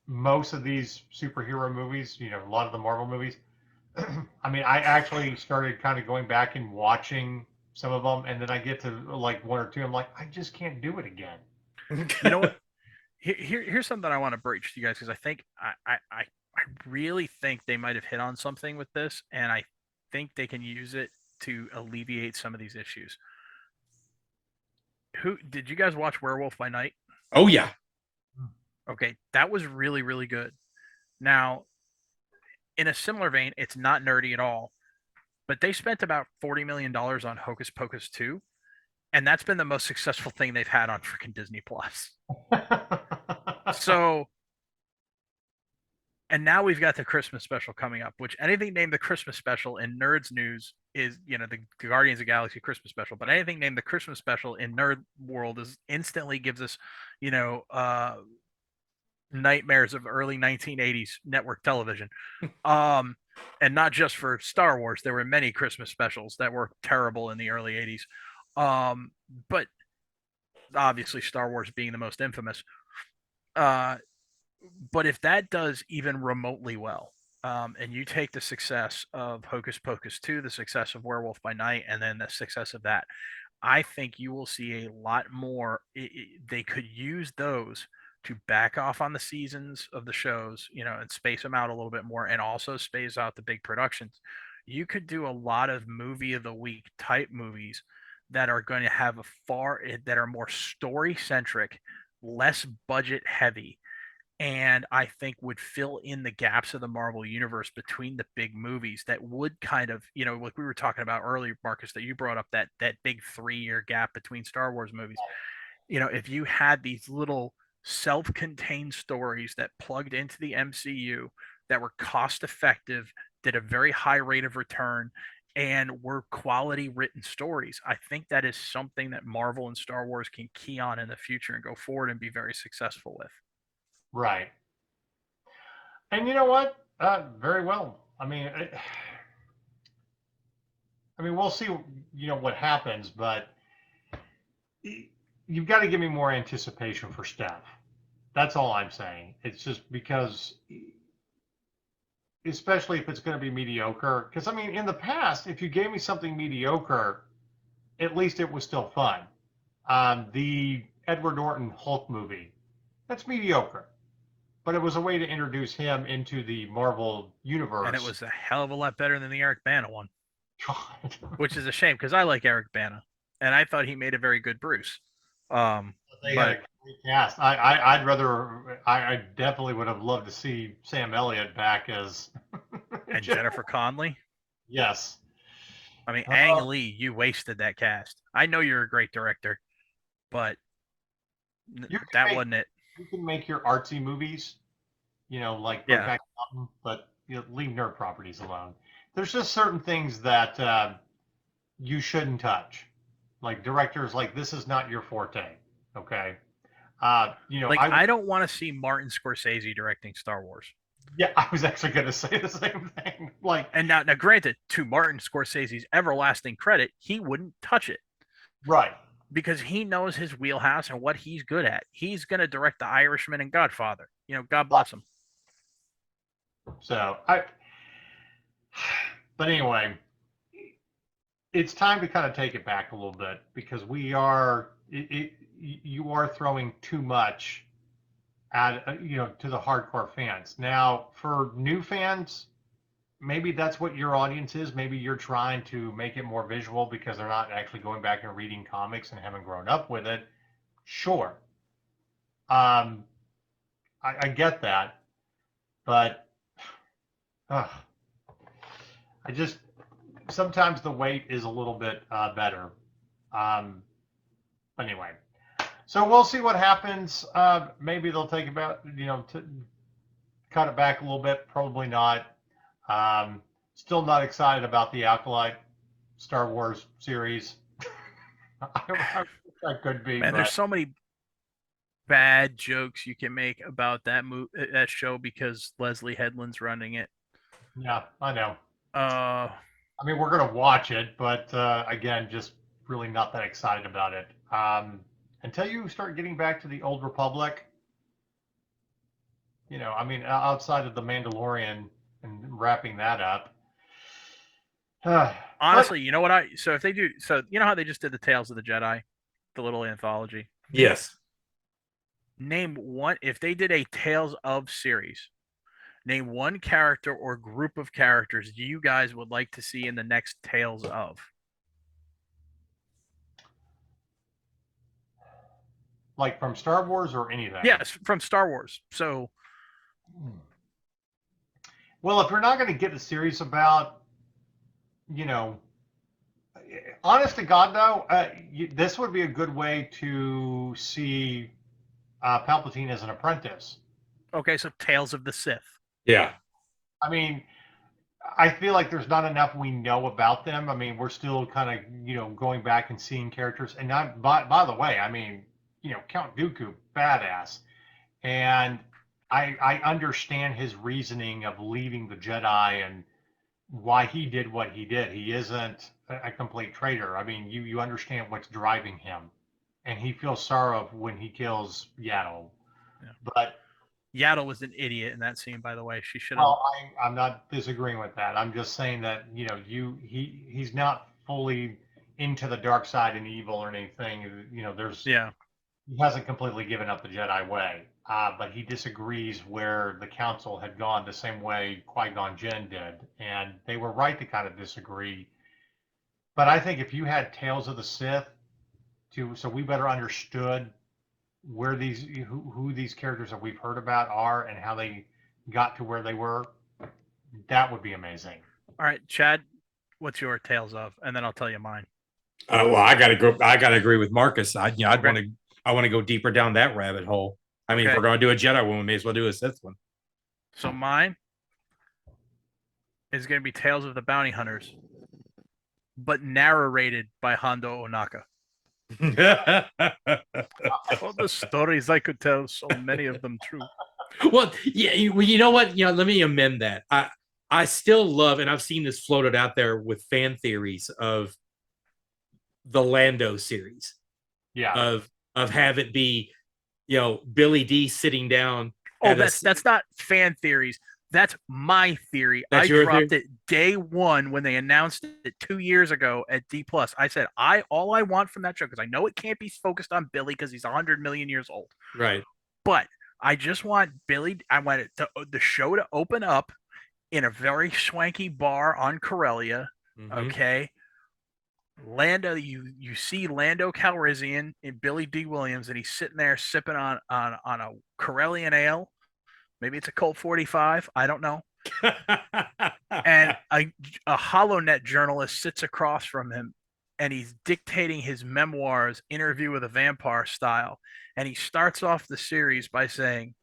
Speaker 1: Most of these superhero movies, a lot of the Marvel movies, I mean, I actually started kind of going back and watching some of them, and then I get to like one or two, I'm like, I just can't do it again.
Speaker 2: You know what? Here's something I want to broach to you guys, because I think I really think they might have hit on something with this, and I think they can use it to alleviate some of these issues. Did you guys watch Werewolf by Night?
Speaker 3: Oh yeah.
Speaker 2: Okay, that was really, really good. Now, in a similar vein, it's not nerdy at all, but they spent about $40 million on Hocus Pocus 2, and that's been the most successful thing they've had on freaking Disney Plus. So, and now we've got the Christmas special coming up, which anything named the Christmas special in Nerds News is, the Guardians of the Galaxy Christmas special, but anything named the Christmas special in Nerd World is instantly gives us, nightmares of early 1980s network television. And not just for Star Wars. There were many Christmas specials that were terrible in the early 80s. But obviously Star Wars being the most infamous. But if that does even remotely well, and you take the success of Hocus Pocus 2, the success of Werewolf by Night, and then the success of that, I think you will see a lot more. They could use those to back off on the seasons of the shows, and space them out a little bit more, and also space out the big productions. You could do a lot of movie of the week type movies that are going to have that are more story centric, less budget heavy, and I think would fill in the gaps of the Marvel universe between the big movies that would kind of, like we were talking about earlier, Marcus, that you brought up that big 3-year gap between Star Wars movies. If you had these little self-contained stories that plugged into the MCU that were cost effective, did a very high rate of return, and were quality written stories, I think that is something that Marvel and Star Wars can key on in the future and go forward and be very successful with.
Speaker 1: Right. And you know what? Very well. I mean, we'll see, what happens, but you've got to give me more anticipation for stuff. That's all I'm saying. It's just because, especially if it's going to be mediocre, because in the past, if you gave me something mediocre, at least it was still fun. The Edward Norton Hulk movie, that's mediocre, but it was a way to introduce him into the Marvel universe.
Speaker 2: And it was a hell of a lot better than the Eric Bana one.
Speaker 1: God.
Speaker 2: Which is a shame, because I like Eric Bana, and I thought he made a very good Bruce.
Speaker 1: They had a great cast. I definitely would have loved to see Sam Elliott back as
Speaker 2: and Jennifer Connelly.
Speaker 1: Yes.
Speaker 2: Ang Lee, you wasted that cast. I know you're a great director, but that wasn't it.
Speaker 1: You can make your artsy movies, like Brokeback Mountain, but leave nerd properties alone. There's just certain things that you shouldn't touch. Like directors, this is not your forte. Okay. I
Speaker 2: don't want to see Martin Scorsese directing Star Wars.
Speaker 1: Yeah, I was actually going to say the same thing.
Speaker 2: And now, granted, to Martin Scorsese's everlasting credit, he wouldn't touch it.
Speaker 1: Right.
Speaker 2: Because he knows his wheelhouse and what he's good at. He's going to direct The Irishman and Godfather. God bless him.
Speaker 1: So, but anyway, it's time to kind of take it back a little bit, because you are throwing too much to the hardcore fans. Now, for new fans, maybe that's what your audience is. Maybe you're trying to make it more visual because they're not actually going back and reading comics and haven't grown up with it. Sure. I get that, but I just sometimes the wait is a little bit better. Anyway, so we'll see what happens. Maybe they'll take about to cut it back a little bit. Probably not. Still not excited about the Acolyte Star Wars series. I could be.
Speaker 2: Man,
Speaker 1: but
Speaker 2: there's so many bad jokes you can make about that show because Leslie Headland's running it.
Speaker 1: Yeah, I know.
Speaker 2: I
Speaker 1: mean, we're gonna watch it, but again, just really not that excited about it. Until you start getting back to the Old Republic, I mean, outside of the Mandalorian and wrapping that up.
Speaker 2: Honestly, you know what so if they do, so you know how they just did the Tales of the Jedi, the little anthology.
Speaker 3: Yes.
Speaker 2: Name one, if they did a Tales of series, name one character or group of characters you guys would like to see in the next Tales of.
Speaker 1: Like from Star Wars or anything?
Speaker 2: Yes, from Star Wars. So.
Speaker 1: Well, if you're not going to get a series about, honest to God, though, this would be a good way to see Palpatine as an apprentice.
Speaker 2: Okay, so Tales of the Sith.
Speaker 3: Yeah.
Speaker 1: I mean, I feel like there's not enough we know about them. I mean, we're still kind of, going back and seeing characters. And by the way, I mean, Count Dooku, badass. And I understand his reasoning of leaving the Jedi and why he did what he did. He isn't a complete traitor. I mean, you understand what's driving him. And he feels sorrow when he kills Yaddle. Yeah. But
Speaker 2: Yaddle was an idiot in that scene, by the way. She should have.
Speaker 1: Well, I'm not disagreeing with that. I'm just saying that he's not fully into the dark side and evil or anything. He hasn't completely given up the Jedi way, but he disagrees where the Council had gone the same way Qui-Gon Jinn did, and they were right to kind of disagree. But I think if you had Tales of the Sith, so we better understood where who these characters that we've heard about are and how they got to where they were, that would be amazing.
Speaker 2: All right, Chad, what's your Tales of? And then I'll tell you mine.
Speaker 3: Well, I gotta agree with Marcus. I want to go deeper down that rabbit hole. I mean, if we're going to do a Jedi one, we may as well do a Sith one.
Speaker 2: So mine is going to be Tales of the Bounty Hunters, but narrated by Hondo Ohnaka. All the stories I could tell, so many of them true.
Speaker 3: Well, yeah, you know what? Let me amend that. I still love, and I've seen this floated out there with fan theories of the Lando series.
Speaker 1: Yeah.
Speaker 3: Of have it be, Billy D sitting down.
Speaker 2: Oh, that's not fan theories. That's my theory. I dropped it day one when they announced it 2 years ago at D+. I said, all I want from that show, because I know it can't be focused on Billy because he's 100 million years old.
Speaker 3: Right.
Speaker 2: But I just want Billy, I want the show to open up in a very swanky bar on Corellia. Mm-hmm. Okay. Lando, you see Lando Calrissian and Billy D. Williams, and he's sitting there sipping on a Corellian ale. Maybe it's a Colt 45. I don't know. And a HoloNet journalist sits across from him, and he's dictating his memoirs, Interview with a Vampire style. And he starts off the series by saying,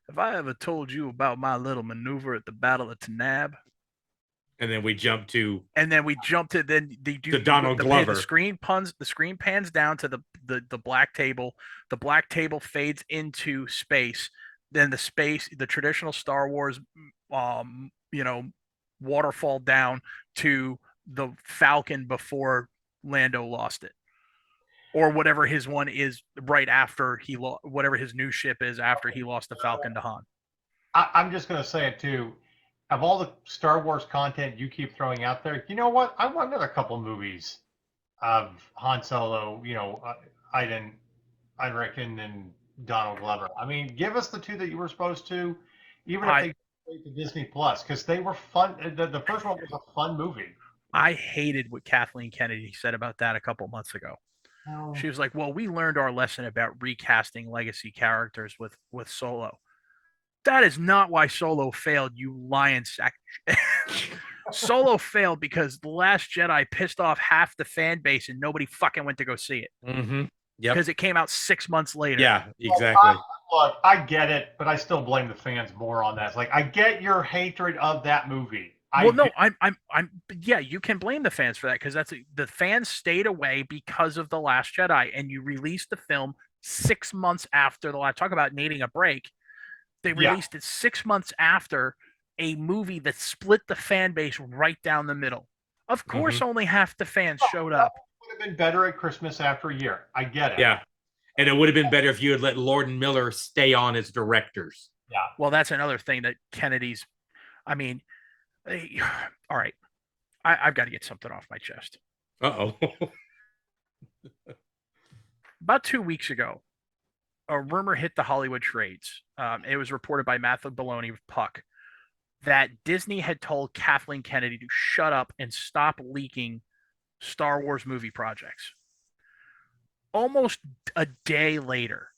Speaker 2: "Have I ever told you about my little maneuver at the Battle of Tanab?"
Speaker 3: And then we jump to
Speaker 2: then they do
Speaker 3: the Donald Glover.
Speaker 2: The screen pans down to the black table. The black table fades into space. Then the traditional Star Wars, waterfall down to the Falcon before Lando lost it, or whatever his one is right after whatever his new ship is after he lost the Falcon to Han.
Speaker 1: I'm just going to say it too. Of all the Star Wars content you keep throwing out there, you know what? I want another couple movies of Han Solo, Iden, and Donald Glover. I mean, give us the two that you were supposed to, even if they go to Disney Plus, because they were fun. The first one was a fun movie.
Speaker 2: I hated what Kathleen Kennedy said about that a couple months ago.
Speaker 1: Oh.
Speaker 2: She was like, "Well, we learned our lesson about recasting legacy characters with Solo. That is not why Solo failed, you lion sack." Solo failed because The Last Jedi pissed off half the fan base and nobody fucking went to go see it.
Speaker 3: Mm-hmm. Yep.
Speaker 2: Because it came out 6 months later.
Speaker 3: Yeah, exactly.
Speaker 1: Look, I get it, but I still blame the fans more on that. It's like, I get your hatred of that movie.
Speaker 2: Yeah, you can blame the fans for that because the fans stayed away because of The Last Jedi, and you released the film 6 months after the last. Talk about needing a break. They released it 6 months after a movie that split the fan base right down the middle. Of course, only half the fans showed up.
Speaker 1: It would have been better at Christmas after a year. I get it.
Speaker 3: Yeah. And it would have been better if you had let Lord and Miller stay on as directors.
Speaker 1: Yeah.
Speaker 2: Well, that's another thing that Kennedy's. I mean, all right. I've got to get something off my chest.
Speaker 3: Uh-oh.
Speaker 2: About 2 weeks ago, a rumor hit the Hollywood trades. It was reported by Matthew Baloney of Puck that Disney had told Kathleen Kennedy to shut up and stop leaking Star Wars movie projects. Almost a day later,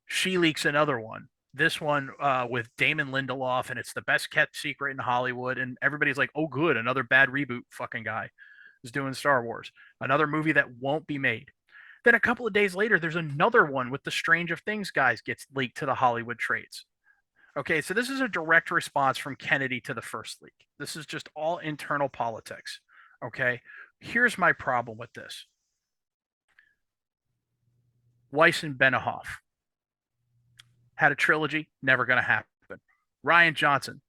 Speaker 2: she leaks another one. This one with Damon Lindelof, and it's the best kept secret in Hollywood. And everybody's like, oh, good, another bad reboot fucking guy is doing Star Wars. Another movie that won't be made. Then a couple of days later, there's another one with the Stranger Things guys gets leaked to the Hollywood trades. Okay, so this is a direct response from Kennedy to the first leak. This is just all internal politics. Okay, here's my problem with this. Weiss and Benohoff had a trilogy, never going to happen. Rian Johnson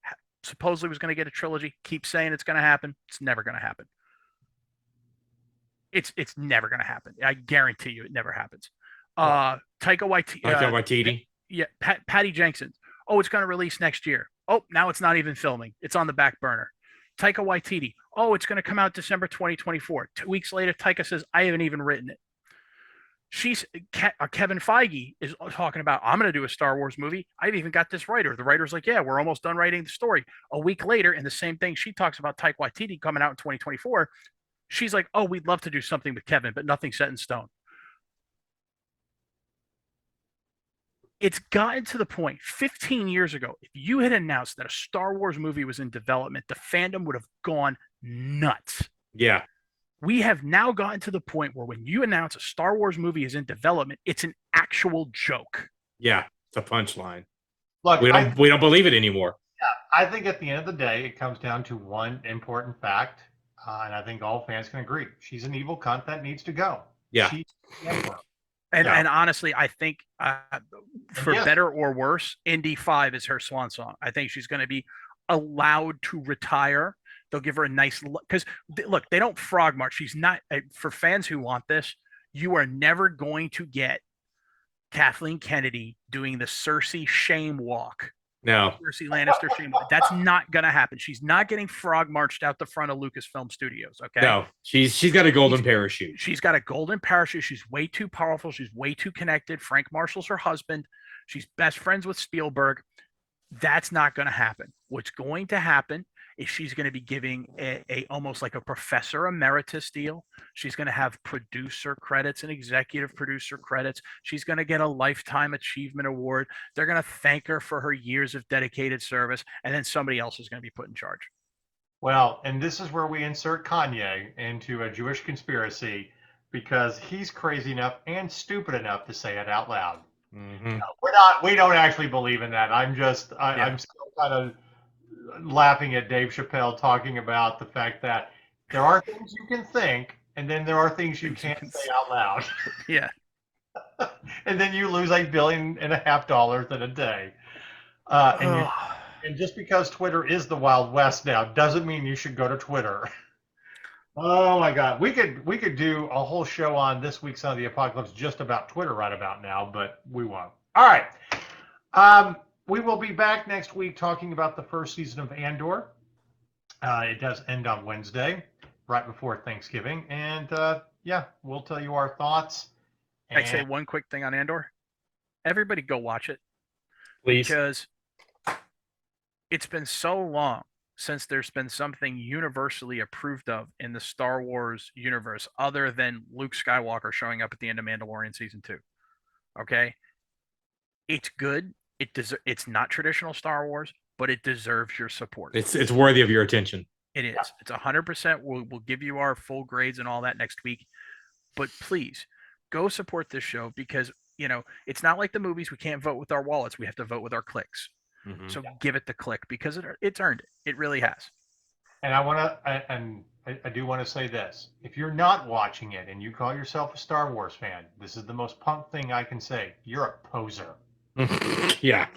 Speaker 2: supposedly was going to get a trilogy, keep saying it's going to happen, it's never going to happen. It's never going to happen. I guarantee you it never happens. Taika Waititi. Yeah, Patty Jenkins. Oh, it's going to release next year. Oh, now it's not even filming. It's on the back burner. Taika Waititi. Oh, it's going to come out December 2024. 2 weeks later, Taika says, I haven't even written it. Kevin Feige is talking about, I'm going to do a Star Wars movie. I've even got this writer. The writer's like, yeah, we're almost done writing the story. A week later, and the same thing, she talks about Taika Waititi coming out in 2024. She's like, oh, we'd love to do something with Kevin, but nothing set in stone. It's gotten to the point 15 years ago, if you had announced that a Star Wars movie was in development, the fandom would have gone nuts.
Speaker 3: Yeah.
Speaker 2: We have now gotten to the point where when you announce a Star Wars movie is in development, it's an actual joke.
Speaker 3: Yeah, it's a punchline.
Speaker 1: Look,
Speaker 3: we don't believe it anymore.
Speaker 1: Yeah, I think at the end of the day, it comes down to one important fact, and I think all fans can agree. She's an evil cunt that needs to go.
Speaker 3: Yeah.
Speaker 2: And honestly, I think for better or worse, Indy 5 is her swan song. I think she's going to be allowed to retire. They'll give her a nice look. Because, look, they don't frog march. She's not, for fans who want this, you are never going to get Kathleen Kennedy doing the Cersei shame walk.
Speaker 3: No.
Speaker 2: Cersei Lannister shame walk. That's not going to happen. She's not getting frog marched out the front of Lucasfilm Studios, okay?
Speaker 3: No, she's got a golden parachute.
Speaker 2: She's got a golden parachute. She's way too powerful. She's way too connected. Frank Marshall's her husband. She's best friends with Spielberg. That's not going to happen. What's going to happen is she's going to be giving a almost like a professor emeritus deal. She's going to have producer credits and executive producer credits. She's going to get a lifetime achievement award. They're going to thank her for her years of dedicated service, and then somebody else is going to be put in charge. Well,
Speaker 1: and this is where we insert Kanye into a Jewish conspiracy, because he's crazy enough and stupid enough to say it out loud.
Speaker 3: Mm-hmm.
Speaker 1: We don't actually believe in that. I'm still kind of laughing at Dave Chappelle talking about the fact that there are things you can think, and then there are things you can't say out loud.
Speaker 2: Yeah.
Speaker 1: And then you lose $1.5 billion in a day. And just because Twitter is the Wild West now doesn't mean you should go to Twitter. Oh my God, we could do a whole show on this week's Son of the Apocalypse just about Twitter right about now, but we won't. All right. We will be back next week talking about the first season of Andor. It does end on Wednesday, right before Thanksgiving. And we'll tell you our thoughts.
Speaker 2: Can I say one quick thing on Andor? everybody go watch it.
Speaker 3: Please.
Speaker 2: Because it's been so long since there's been something universally approved of in the Star Wars universe other than Luke Skywalker showing up at the end of Mandalorian season 2. Okay? It's good. It's not traditional Star Wars, but it deserves your support.
Speaker 3: It's worthy of your attention.
Speaker 2: It is. It's 100%. We'll give you our full grades and all that next week. But please go support this show because, it's not like the movies. We can't vote with our wallets. We have to vote with our clicks. Mm-hmm. So give it the click because it's earned it. It really has.
Speaker 1: And I do want to say this. If you're not watching it and you call yourself a Star Wars fan, this is the most punk thing I can say. You're a poser.
Speaker 3: Yeah.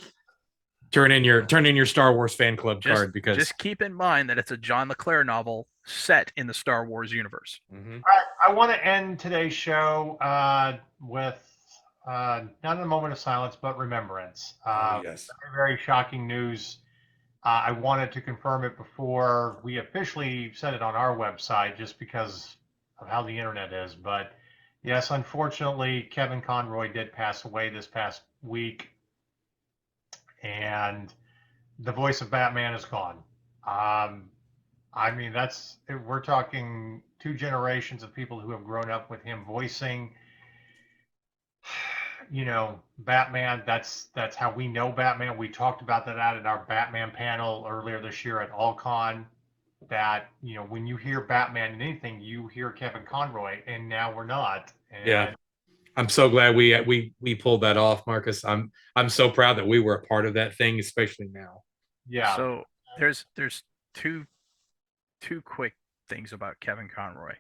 Speaker 3: Turn in your Star Wars fan club card because
Speaker 2: just keep in mind that it's a John LeClaire novel set in the Star Wars universe.
Speaker 1: Mm-hmm. All right, I want to end today's show with not a moment of silence, but remembrance.
Speaker 3: Yes.
Speaker 1: Very, very shocking news. I wanted to confirm it before we officially said it on our website, just because of how the internet is. But yes, unfortunately, Kevin Conroy did pass away this past week. And the voice of Batman is gone. I mean, we're talking 2 generations of people who have grown up with him voicing, Batman. That's how we know Batman. We talked about that out at our Batman panel earlier this year at AllCon. That, when you hear Batman in anything, you hear Kevin Conroy, and now we're not. And
Speaker 3: yeah. I'm so glad we pulled that off, Marcus. I'm so proud that we were a part of that thing, especially now.
Speaker 1: Yeah.
Speaker 2: So there's two quick things about Kevin Conroy.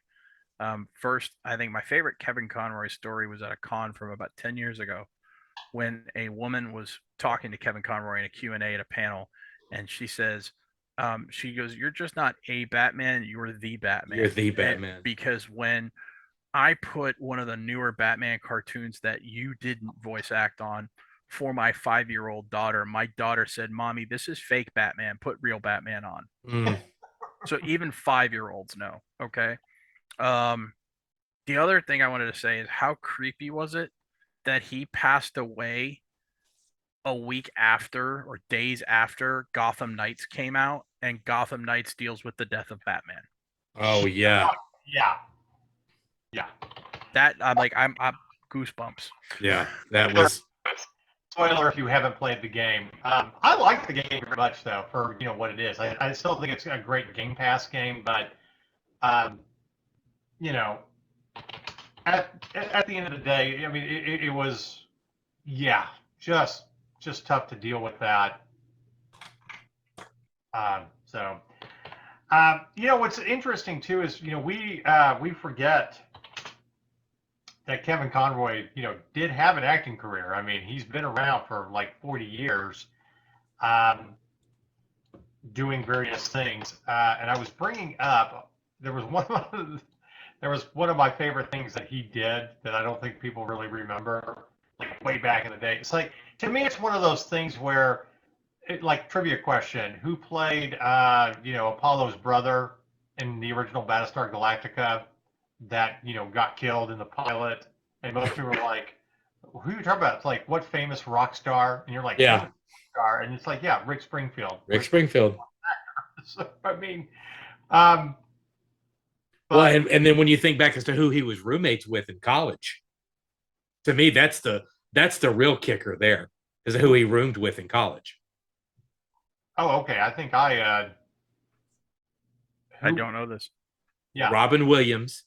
Speaker 2: First, I think my favorite Kevin Conroy story was at a con from about 10 years ago when a woman was talking to Kevin Conroy in a Q&A at a panel, and she says, she goes, "You're just not a Batman, you're the Batman."
Speaker 3: You're the Batman.
Speaker 2: And because when I put one of the newer Batman cartoons that you didn't voice act on for my 5-year-old daughter, my daughter said, "Mommy, this is fake Batman. Put real Batman on." So even 5-year-olds know. Okay. The other thing I wanted to say is how creepy was it that he passed away a week after or days after Gotham Knights came out, and Gotham Knights deals with the death of Batman.
Speaker 3: Oh yeah.
Speaker 1: Yeah.
Speaker 2: That I'm goosebumps.
Speaker 3: Yeah, that was.
Speaker 1: Spoiler if you haven't played the game. I like the game very much though for what it is. I still think it's a great Game Pass game, but at the end of the day, I mean it was just tough to deal with that. What's interesting too is we forget that Kevin Conroy, did have an acting career. I mean, he's been around for like 40 years, doing various things. And I was bringing up, there was one of my favorite things that he did that I don't think people really remember, like way back in the day. It's like, to me, it's one of those things where, like trivia question, who played, Apollo's brother in the original Battlestar Galactica that, got killed in the pilot? And most people were like, who are you talking about? It's like, what famous rock star? And you're like,
Speaker 3: yeah.
Speaker 1: Star. And it's like, yeah, Rick Springfield.
Speaker 3: Rick Springfield.
Speaker 1: So, I mean,
Speaker 3: well, and then when you think back as to who he was roommates with in college, to me, that's the real kicker there, is who he roomed with in college.
Speaker 1: Oh, okay. I think I
Speaker 2: don't know this.
Speaker 3: Yeah. Robin Williams.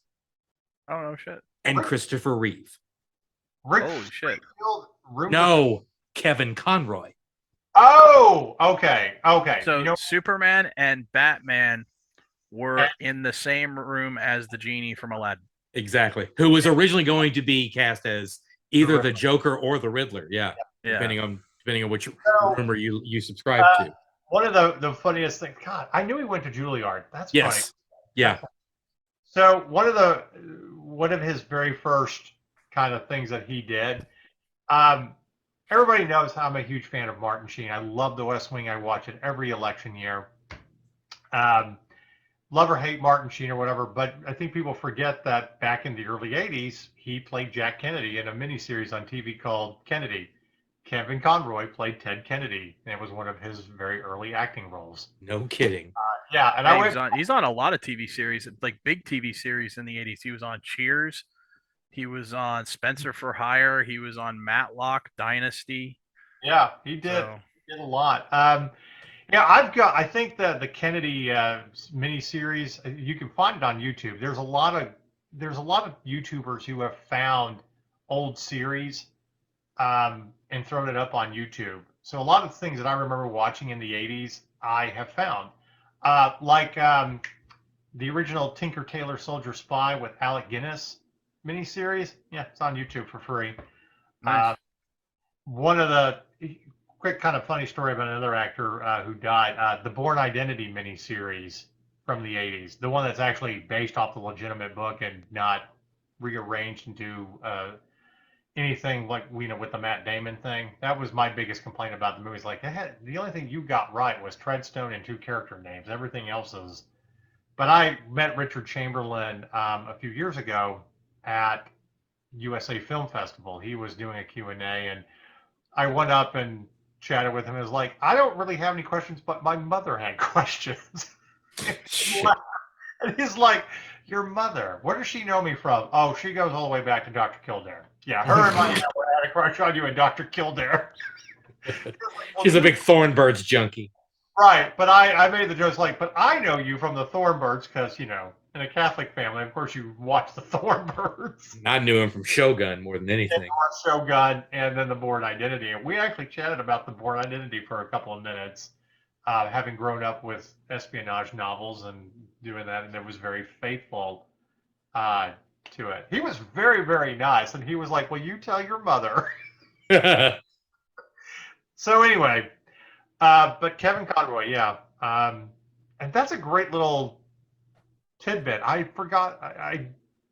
Speaker 2: Oh, no shit.
Speaker 3: And Christopher Reeve.
Speaker 1: Holy
Speaker 2: shit.
Speaker 3: No, Kevin Conroy.
Speaker 1: Oh, okay.
Speaker 2: So Superman and Batman were in the same room as the genie from Aladdin.
Speaker 3: Exactly. Who was originally going to be cast as either the Joker or the Riddler. Yeah. Depending on which rumor you subscribe to.
Speaker 1: One of the funniest things, God, I knew he went to Juilliard. That's funny.
Speaker 3: Yeah.
Speaker 1: So one of his very first kind of things that he did, everybody knows how I'm a huge fan of Martin Sheen. I love The West Wing. I watch it every election year. Love or hate Martin Sheen or whatever, but I think people forget that back in the early 80s, he played Jack Kennedy in a miniseries on TV called Kennedy. Kevin Conroy played Ted Kennedy, and it was one of his very early acting roles.
Speaker 3: No kidding.
Speaker 1: Yeah, and
Speaker 2: he's on a lot of TV series, like big TV series in the 80s. He was on Cheers. He was on Spencer for Hire. He was on Matlock, Dynasty.
Speaker 1: Yeah, he did.
Speaker 2: So,
Speaker 1: He did a lot. Yeah, I think that the Kennedy miniseries, you can find it on YouTube. There's a lot of YouTubers who have found old series and thrown it up on YouTube. So a lot of things that I remember watching in the 80s, I have found. Like the original Tinker Tailor Soldier Spy with Alec Guinness miniseries. Yeah, it's on YouTube for free.
Speaker 2: nice.
Speaker 1: One of the quick kind of funny story about another actor who died, the Bourne Identity miniseries from the 80s, the one that's actually based off the legitimate book and not rearranged into anything like with the Matt Damon thing. That was my biggest complaint about the movie. It's like, the only thing you got right was Treadstone and 2 character names. Everything else is. But I met Richard Chamberlain a few years ago at USA Film Festival. He was doing a Q&A, and I went up and chatted with him. It was like, I don't really have any questions, but my mother had questions. And he's like, your mother, where does she know me from? Oh, she goes all the way back to Dr. Kildare. Yeah, her and my had a crush on you and Dr. Kildare.
Speaker 3: She's a big Thornbirds junkie.
Speaker 1: Right, but I made the jokes like, but I know you from the Thornbirds because, in a Catholic family, of course, you watch the Thornbirds.
Speaker 3: I knew him from Shogun more than anything.
Speaker 1: Shogun, and then the Bourne Identity. And we actually chatted about the Bourne Identity for a couple of minutes, having grown up with espionage novels and doing that, and it was very faithful to it. He was very, very nice, and he was like, well, you tell your mother. So anyway, but Kevin Conroy, yeah. And that's a great little tidbit. I forgot, I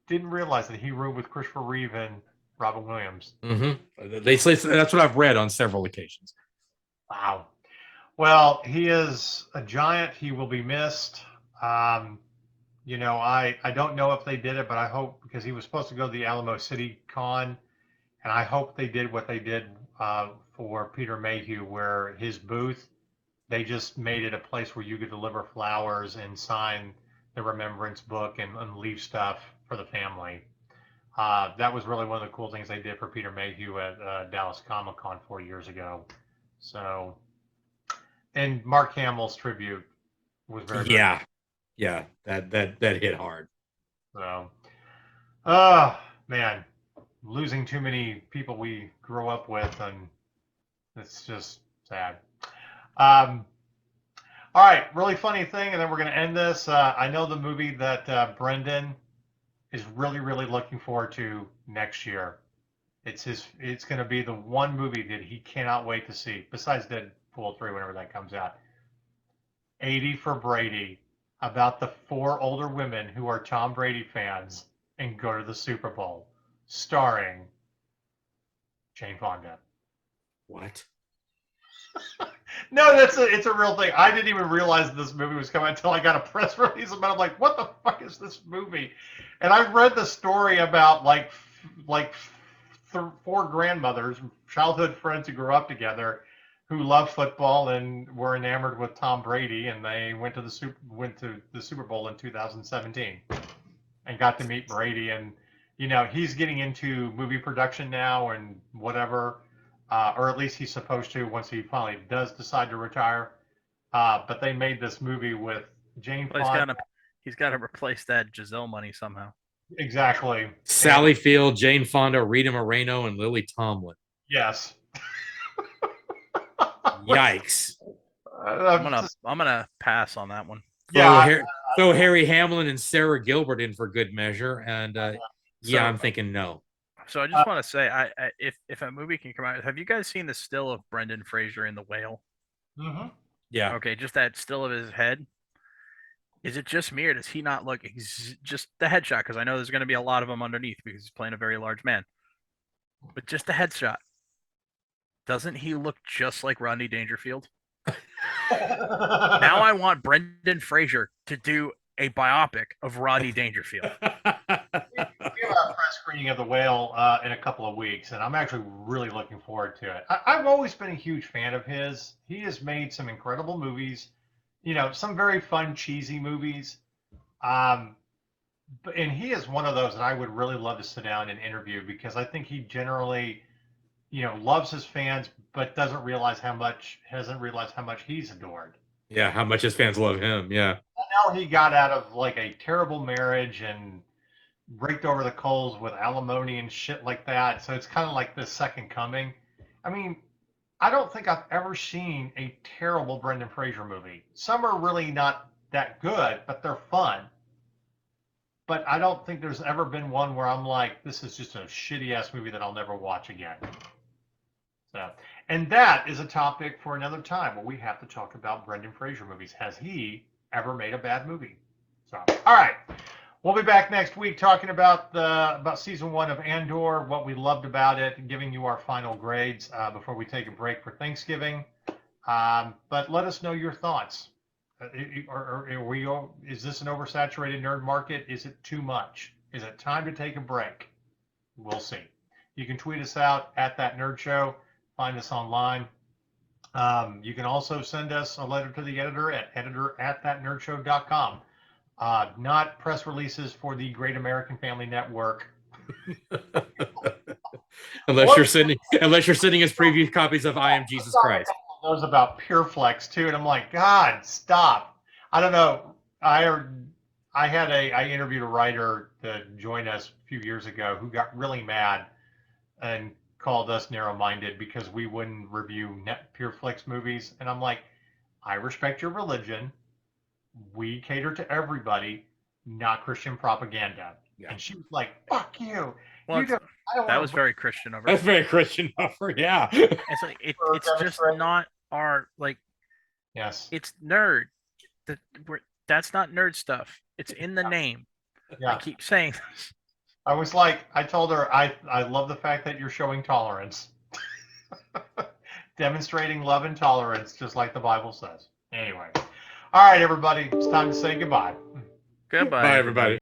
Speaker 1: didn't realize that he roomed with Christopher Reeve and Robin Williams.
Speaker 3: Mm-hmm. They say that's what I've read on several occasions.
Speaker 1: Wow. Well, he is a giant. He will be missed. I don't know if they did it, but I hope, because he was supposed to go to the Alamo City Con, and I hope they did what they did for Peter Mayhew, where his booth, they just made it a place where you could deliver flowers and sign the remembrance book and leave stuff for the family. That was really one of the cool things they did for Peter Mayhew at Dallas Comic Con 4 years ago. So, and Mark Hamill's tribute was very good.
Speaker 3: Yeah, that hit hard.
Speaker 1: So, man, losing too many people we grew up with, and it's just sad. All right, really funny thing, and then we're going to end this. I know the movie that Brendan is really, really looking forward to next year. It's going to be the one movie that he cannot wait to see, besides Deadpool 3, whenever that comes out. 80 for Brady, about the 4 older women who are Tom Brady fans and go to the Super Bowl, starring Jane Fonda.
Speaker 3: What?
Speaker 1: No, it's a real thing. I didn't even realize this movie was coming until I got a press release about it. I'm like, what the fuck is this movie? And I read the story about like 4 grandmothers, childhood friends who grew up together, who love football and were enamored with Tom Brady, and they went to the Super Bowl in 2017 and got to meet Brady. And he's getting into movie production now and whatever. Or at least he's supposed to once he finally does decide to retire. But they made this movie with Jane Fonda.
Speaker 2: He's got to replace that Giselle money somehow.
Speaker 1: Exactly.
Speaker 3: Sally Field, Jane Fonda, Rita Moreno, and Lily Tomlin.
Speaker 1: Yes.
Speaker 3: Yikes.
Speaker 2: I'm gonna pass on that one.
Speaker 3: Yeah. Throw Harry Hamlin and Sarah Gilbert in for good measure, and I'm thinking no.
Speaker 2: So I just want to say, if a movie can come out, have you guys seen the still of Brendan Fraser in The Whale?
Speaker 1: Mm-hmm.
Speaker 3: Yeah.
Speaker 2: Okay, just that still of his head. Is it just me, or does he not look just the headshot? Because I know there's going to be a lot of them underneath because he's playing a very large man. But just the headshot. Doesn't he look just like Rodney Dangerfield? Now I want Brendan Fraser to do a biopic of Rodney Dangerfield.
Speaker 1: We have a press screening of The Whale in a couple of weeks, and I'm actually really looking forward to it. I've always been a huge fan of his. He has made some incredible movies, some very fun, cheesy movies. And he is one of those that I would really love to sit down and interview, because I think he generally, loves his fans, but hasn't realized how much he's adored.
Speaker 3: Yeah, how much his fans love him. Yeah.
Speaker 1: I know he got out of like a terrible marriage and raked over the coals with alimony and shit like that. So it's kind of like the second coming. I mean, I don't think I've ever seen a terrible Brendan Fraser movie. Some are really not that good, but they're fun. But I don't think there's ever been one where I'm like, this is just a shitty ass movie that I'll never watch again. So, and that is a topic for another time where we have to talk about Brendan Fraser movies. Has he ever made a bad movie? So, all right. We'll be back next week talking about season 1 of Andor, what we loved about it, and giving you our final grades before we take a break for Thanksgiving. But let us know your thoughts. Is this an oversaturated nerd market? Is it too much? Is it time to take a break? We'll see. You can tweet us out at That Nerd Show. Find us online. You can also send us a letter to the editor at editor@thatnerdshow.com. Not press releases for the Great American Family Network.
Speaker 3: unless you're sending us preview copies of I Am Jesus Christ.
Speaker 1: Those about PureFlex too, and I'm like, God, stop. I don't know. I interviewed a writer to join us a few years ago who got really mad and called us narrow-minded because we wouldn't review PureFlex movies, and I'm like, I respect your religion. We cater to everybody, not Christian propaganda. Yeah. And she was like, fuck you.
Speaker 2: Well, that was very Christian of her.
Speaker 3: That's very Christian of her, yeah.
Speaker 2: It's like it's just not our, like,
Speaker 1: yes.
Speaker 2: It's nerd. That's not nerd stuff. It's in the name. Yeah. I keep saying this.
Speaker 1: I told her, I love the fact that you're showing tolerance. Demonstrating love and tolerance, just like the Bible says. Anyway. All right, everybody. It's time to say goodbye.
Speaker 2: Goodbye.
Speaker 3: Bye, everybody.